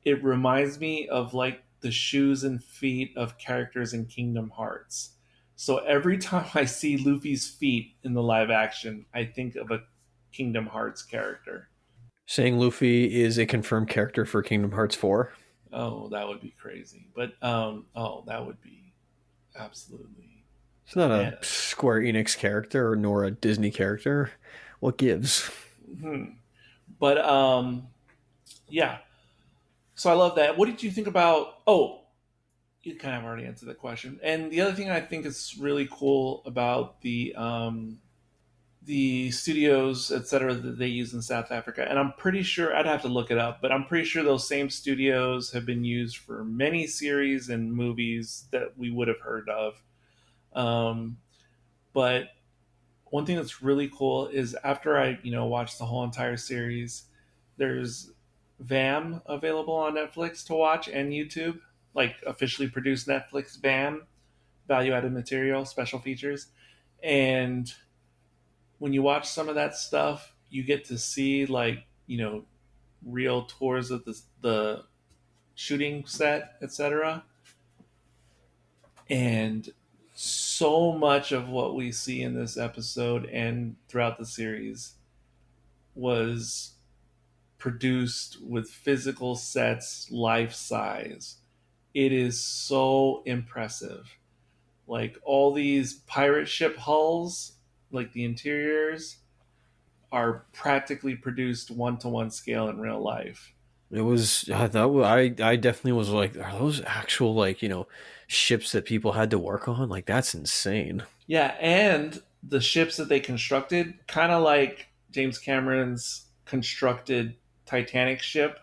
it reminds me of like the shoes and feet of characters in Kingdom Hearts. So every time I see Luffy's feet in the live action, I think of a Kingdom Hearts character. Saying Luffy is a confirmed character for Kingdom Hearts 4. Oh, that would be crazy. But that would be absolutely. It's not a Square Enix character nor a Disney character. What gives? But yeah. So I love that. What did you think about? Oh, you kind of already answered that question. And the other thing I think is really cool about the studios, etc., that they use in South Africa, and I'm pretty sure I'd have to look it up, but I'm pretty sure those same studios have been used for many series and movies that we would have heard of. But one thing that's really cool is after I watched the whole entire series, there's VAM available on Netflix to watch and YouTube, like officially produced Netflix VAM, value added material, special features. And when you watch some of that stuff, you get to see like real tours of the shooting set, etc. And so much of what we see in this episode and throughout the series was produced with physical sets, life size. It is so impressive. Like all these pirate ship hulls, like the interiors, are practically produced 1-to-1 scale in real life. It was, I definitely was like, are those actual like, ships that people had to work on? Like, that's insane. Yeah, and the ships that they constructed, kind of like James Cameron's constructed Titanic ship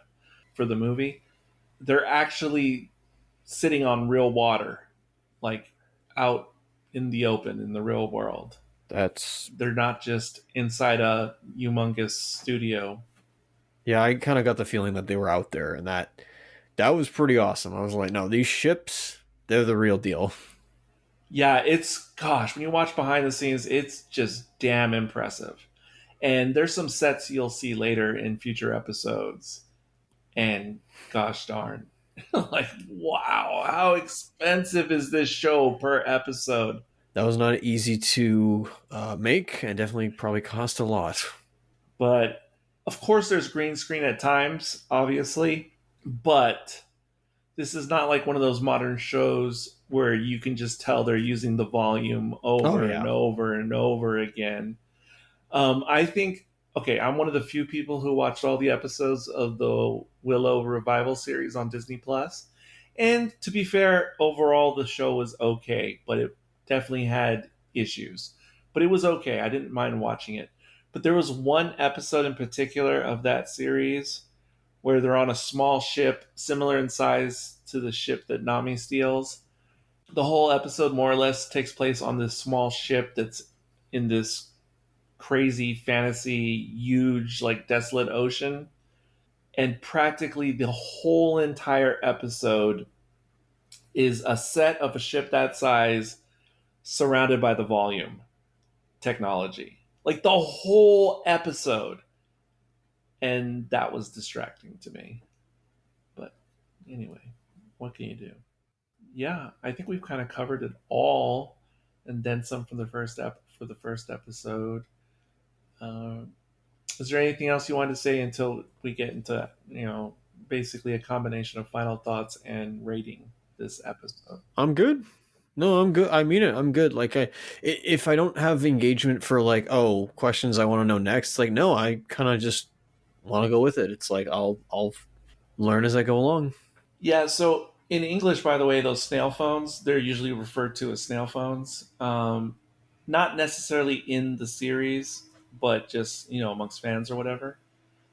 for the movie, they're actually sitting on real water, like out in the open in the real world. They're not just inside a humongous studio. Yeah, I kind of got the feeling that they were out there, and that was pretty awesome. I was like, no, these ships, they're the real deal. Yeah, when you watch behind the scenes, it's just damn impressive. And there's some sets you'll see later in future episodes. And gosh darn, like, wow, how expensive is this show per episode? That was not easy to make, and definitely probably cost a lot. But Of course, there's green screen at times, obviously, but this is not like one of those modern shows where you can just tell they're using the volume over and over and over again. I think, okay, I'm one of the few people who watched all the episodes of the Willow revival series on Disney Plus. And to be fair, overall the show was okay, but it definitely had issues. But it was okay. I didn't mind watching it. But there was one episode in particular of that series where they're on a small ship, similar in size to the ship that Nami steals. The whole episode more or less takes place on this small ship that's in this crazy fantasy huge like desolate ocean, and practically the whole entire episode is a set of a ship that size surrounded by the volume technology, like the whole episode. And that was distracting to me, but anyway, what can you do? Yeah, I think we've kind of covered it all and then some from the first episode. Is there anything else you wanted to say until we get into, basically a combination of final thoughts and rating this episode? I'm good. No, I'm good. I mean it. I'm good. Like if I don't have engagement for like, oh, questions I want to know next, like no, I kind of just want to go with it. It's like I'll learn as I go along. Yeah. So in English, by the way, those snail phones, they're usually referred to as snail phones. Not necessarily in the series, but just amongst fans or whatever.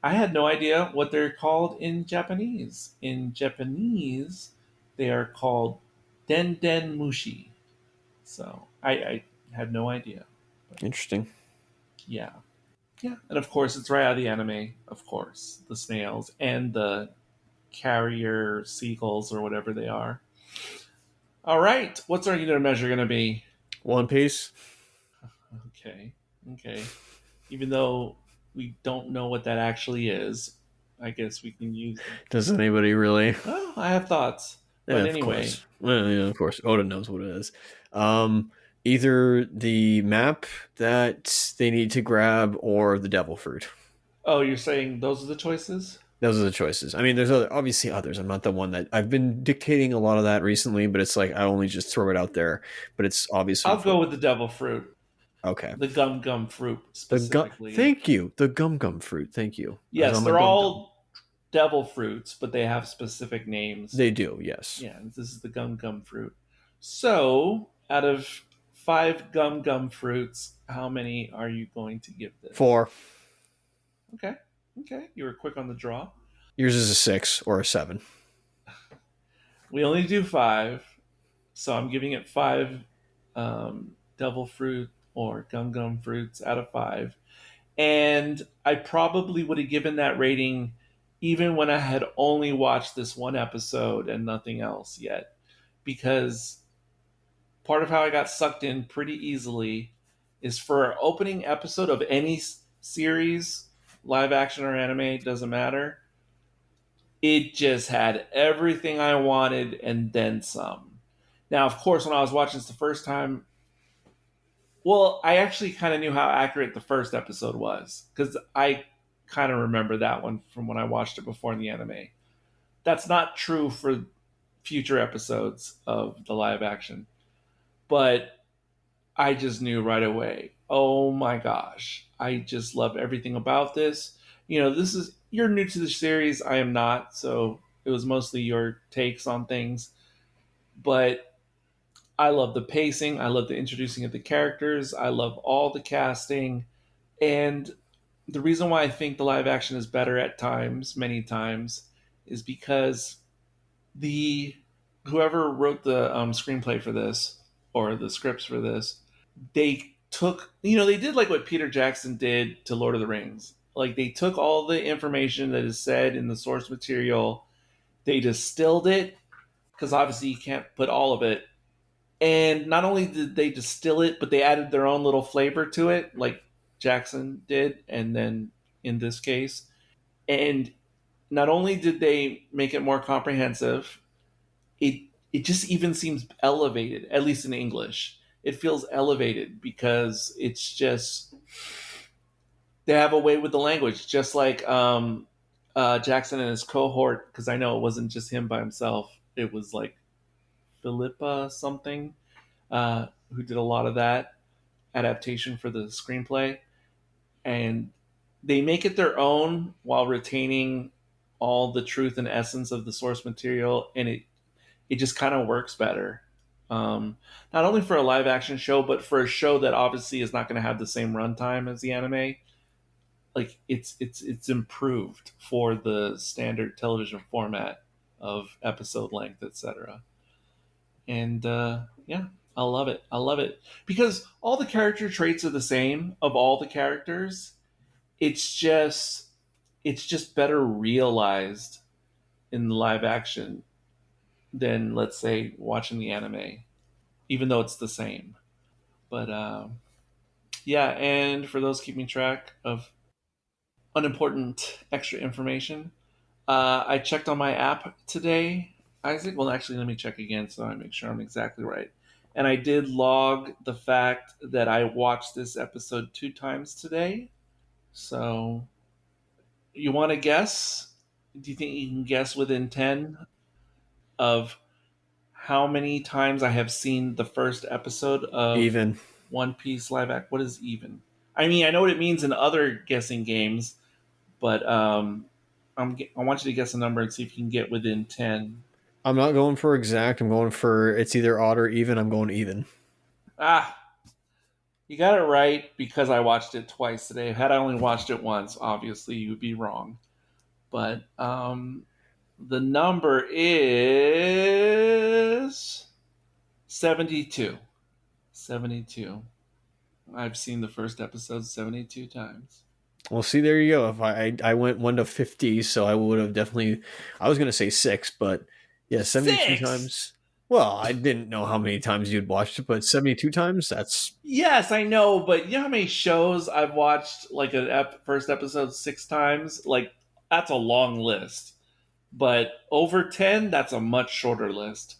I had no idea what they're called in Japanese. In Japanese, they are called Den Den Mushi. So I had no idea. But Interesting. yeah. Yeah. And of course, it's right out of the anime, of course. The snails and the carrier seagulls or whatever they are. All right. What's our unit of measure going to be? One Piece. Okay. Even though we don't know what that actually is, I guess we can use it. Does anybody really? Oh, I have thoughts. Yeah, But of anyway. course. Well, yeah, of course. Oda knows what it is. Either the map that they need to grab or the devil fruit. Oh, you're saying those are the choices? Those are the choices. I mean, there's obviously others. I'm not the one that I've been dictating a lot of that recently, but it's like I only just throw it out there. But it's obviously. I'll go with the devil fruit. Okay. The gum fruit specifically. Thank you. The gum fruit. Thank you. Yes, they're all devil fruits, but they have specific names. They do, yes. Yeah, this is the gum fruit. So, out of 5 gum fruits, how many are you going to give this? 4. Okay. You were quick on the draw. Yours is a 6 or a 7. We only do 5, so I'm giving it 5 devil fruit or gum fruits out of 5. And I probably would have given that rating even when I had only watched this one episode and nothing else yet. Because part of how I got sucked in pretty easily is for an opening episode of any series, live action or anime, doesn't matter. It just had everything I wanted and then some. Now, of course, when I was watching this the first time, well, I actually kind of knew how accurate the first episode was because I kind of remember that one from when I watched it before in the anime. That's not true for future episodes of the live action. But I just knew right away, oh my gosh, I just love everything about this. You're new to the series, I am not, so it was mostly your takes on things. But I love the pacing, I love the introducing of the characters, I love all the casting, and the reason why I think the live action is better at times, many times, is because whoever wrote the screenplay for this, or the scripts for this, they took, they did like what Peter Jackson did to Lord of the Rings. Like they took all the information that is said in the source material, they distilled it, because obviously you can't put all of it. And not only did they distill it, but they added their own little flavor to it, like Jackson did, and then in this case. And not only did they make it more comprehensive, it just even seems elevated, at least in English. It feels elevated because it's just, they have a way with the language, just like Jackson and his cohort, because I know it wasn't just him by himself. It was like Philippa something who did a lot of that adaptation for the screenplay. And they make it their own while retaining all the truth and essence of the source material, and it just kind of works better. Not only for a live action show, but for a show that obviously is not going to have the same runtime as the anime. Like it's improved for the standard television format of episode length, etc. And yeah, I love it. I love it because all the character traits are the same of all the characters. It's just better realized in the live action than, let's say, watching the anime, even though it's the same. But yeah, and for those keeping track of unimportant extra information, I checked on my app today, Isaac. Well, actually, let me check again so I make sure I'm exactly right. And I did log the fact that I watched this episode 2 times today. So, you want to guess? Do you think you can guess within 10 of how many times I have seen the first episode of Even. One Piece live act? What is even? I mean, I know what it means in other guessing games, but I want you to guess a number and see if you can get within 10. I'm not going for exact. I'm going for it's either odd or even. I'm going even. Ah, you got it right because I watched it twice today. Had I only watched it once, obviously you would be wrong. But the number is 72. 72. I've seen the first episode 72 times. Well, see, there you go. If I went 1 to 50, so I would have definitely. I was going to say 6, but yeah, 72 6? times. Well, I didn't know how many times you'd watched it, but 72 times. That's Yes, I know, but you know how many shows I've watched like a first episode 6 times? Like that's a long list. But over 10, that's a much shorter list.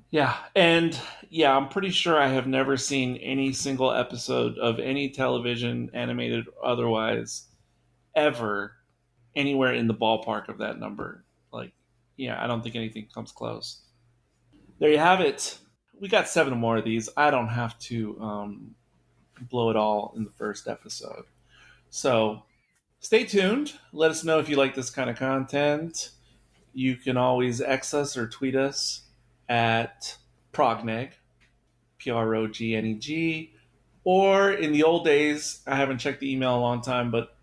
Yeah, and yeah, I'm pretty sure I have never seen any single episode of any television, animated or otherwise, ever anywhere in the ballpark of that number. Like, yeah, I don't think anything comes close. There you have it. We got 7 more of these. I don't have to blow it all in the first episode. So stay tuned. Let us know if you like this kind of content. You can always X us or tweet us at ProgNeg, PROGNEG, or in the old days, I haven't checked the email in a long time, but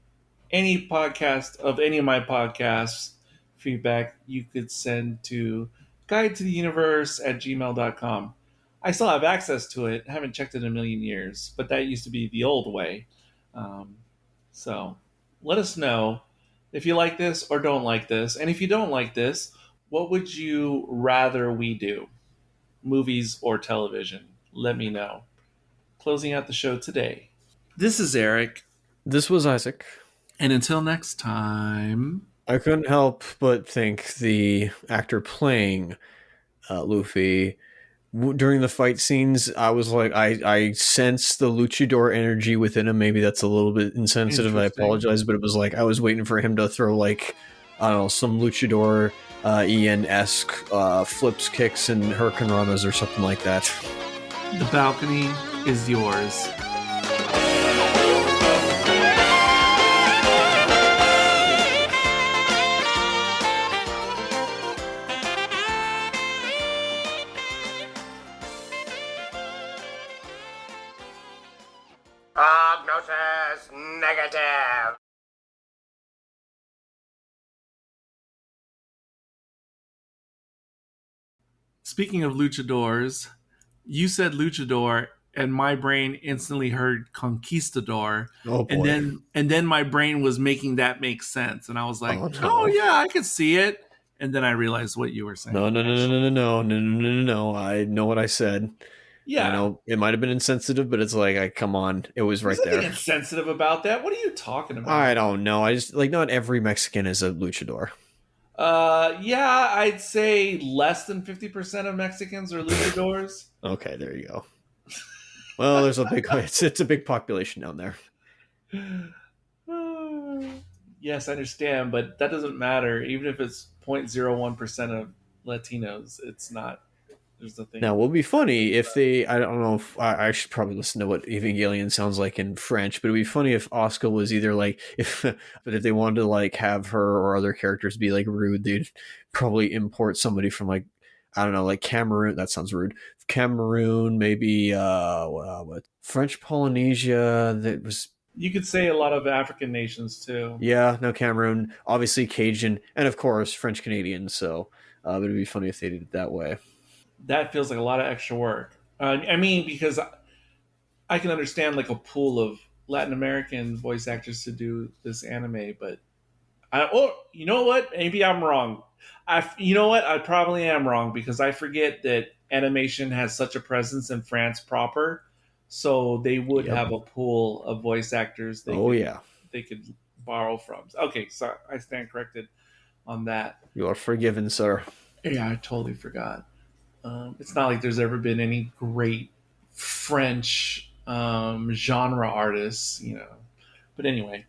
any podcast of any of my podcasts feedback you could send to guidetotheuniverse@gmail.com. I still have access to it. Haven't checked it in a million years, but that used to be the old way. So let us know if you like this or don't like this. And if you don't like this, what would you rather we do? Movies or television? Let me know. Closing out the show today. This is Eric. This was Isaac. And until next time. I couldn't help but think the actor playing Luffy during the fight scenes, I was like, I sense the luchador energy within him. Maybe that's a little bit insensitive. I apologize, but it was like I was waiting for him to throw like, I don't know, some luchador EN-esque flips, kicks, and hurricane ranas or something like that. The balcony is yours. Prognosis negative. Speaking of luchadors, you said luchador, and my brain instantly heard conquistador. Oh boy. And then my brain was making that make sense, and I was like, Oh, no. oh yeah, I could see it. And then I realized what you were saying. No. I know what I said. Yeah. I know it might have been insensitive, but it's like, come on, it was right There's nothing there. insensitive about that. What are you talking about? I don't know. I just like not every Mexican is a luchador. Yeah, I'd say less than 50% of Mexicans are luchadors. Okay, there you go. Well, there's a big it's a big population down there. Yes, I understand, but that doesn't matter. Even if it's 0.01% of Latinos, it's not. There's nothing. Now, it would be funny if they. I don't know if I should probably listen to what Evangelion sounds like in French, but it'd be funny if Asuka was either like if, but if they wanted to like have her or other characters be like rude, they'd probably import somebody from like I don't know, like Cameroon. That sounds rude. Cameroon, maybe what French Polynesia. That was You could say a lot of African nations too. yeah, no Cameroon, obviously Cajun, and of course French Canadian. So but it'd be funny if they did it that way. That feels like a lot of extra work. I mean, because I can understand like a pool of Latin American voice actors to do this anime, but you know what? Maybe I'm wrong. You know what? I probably am wrong because I forget that animation has such a presence in France proper, so they would Yep. have a pool of voice actors. They could borrow from. Okay, so I stand corrected on that. You are forgiven, sir. Yeah, I totally forgot. It's not like there's ever been any great French genre artists, you know. But anyway.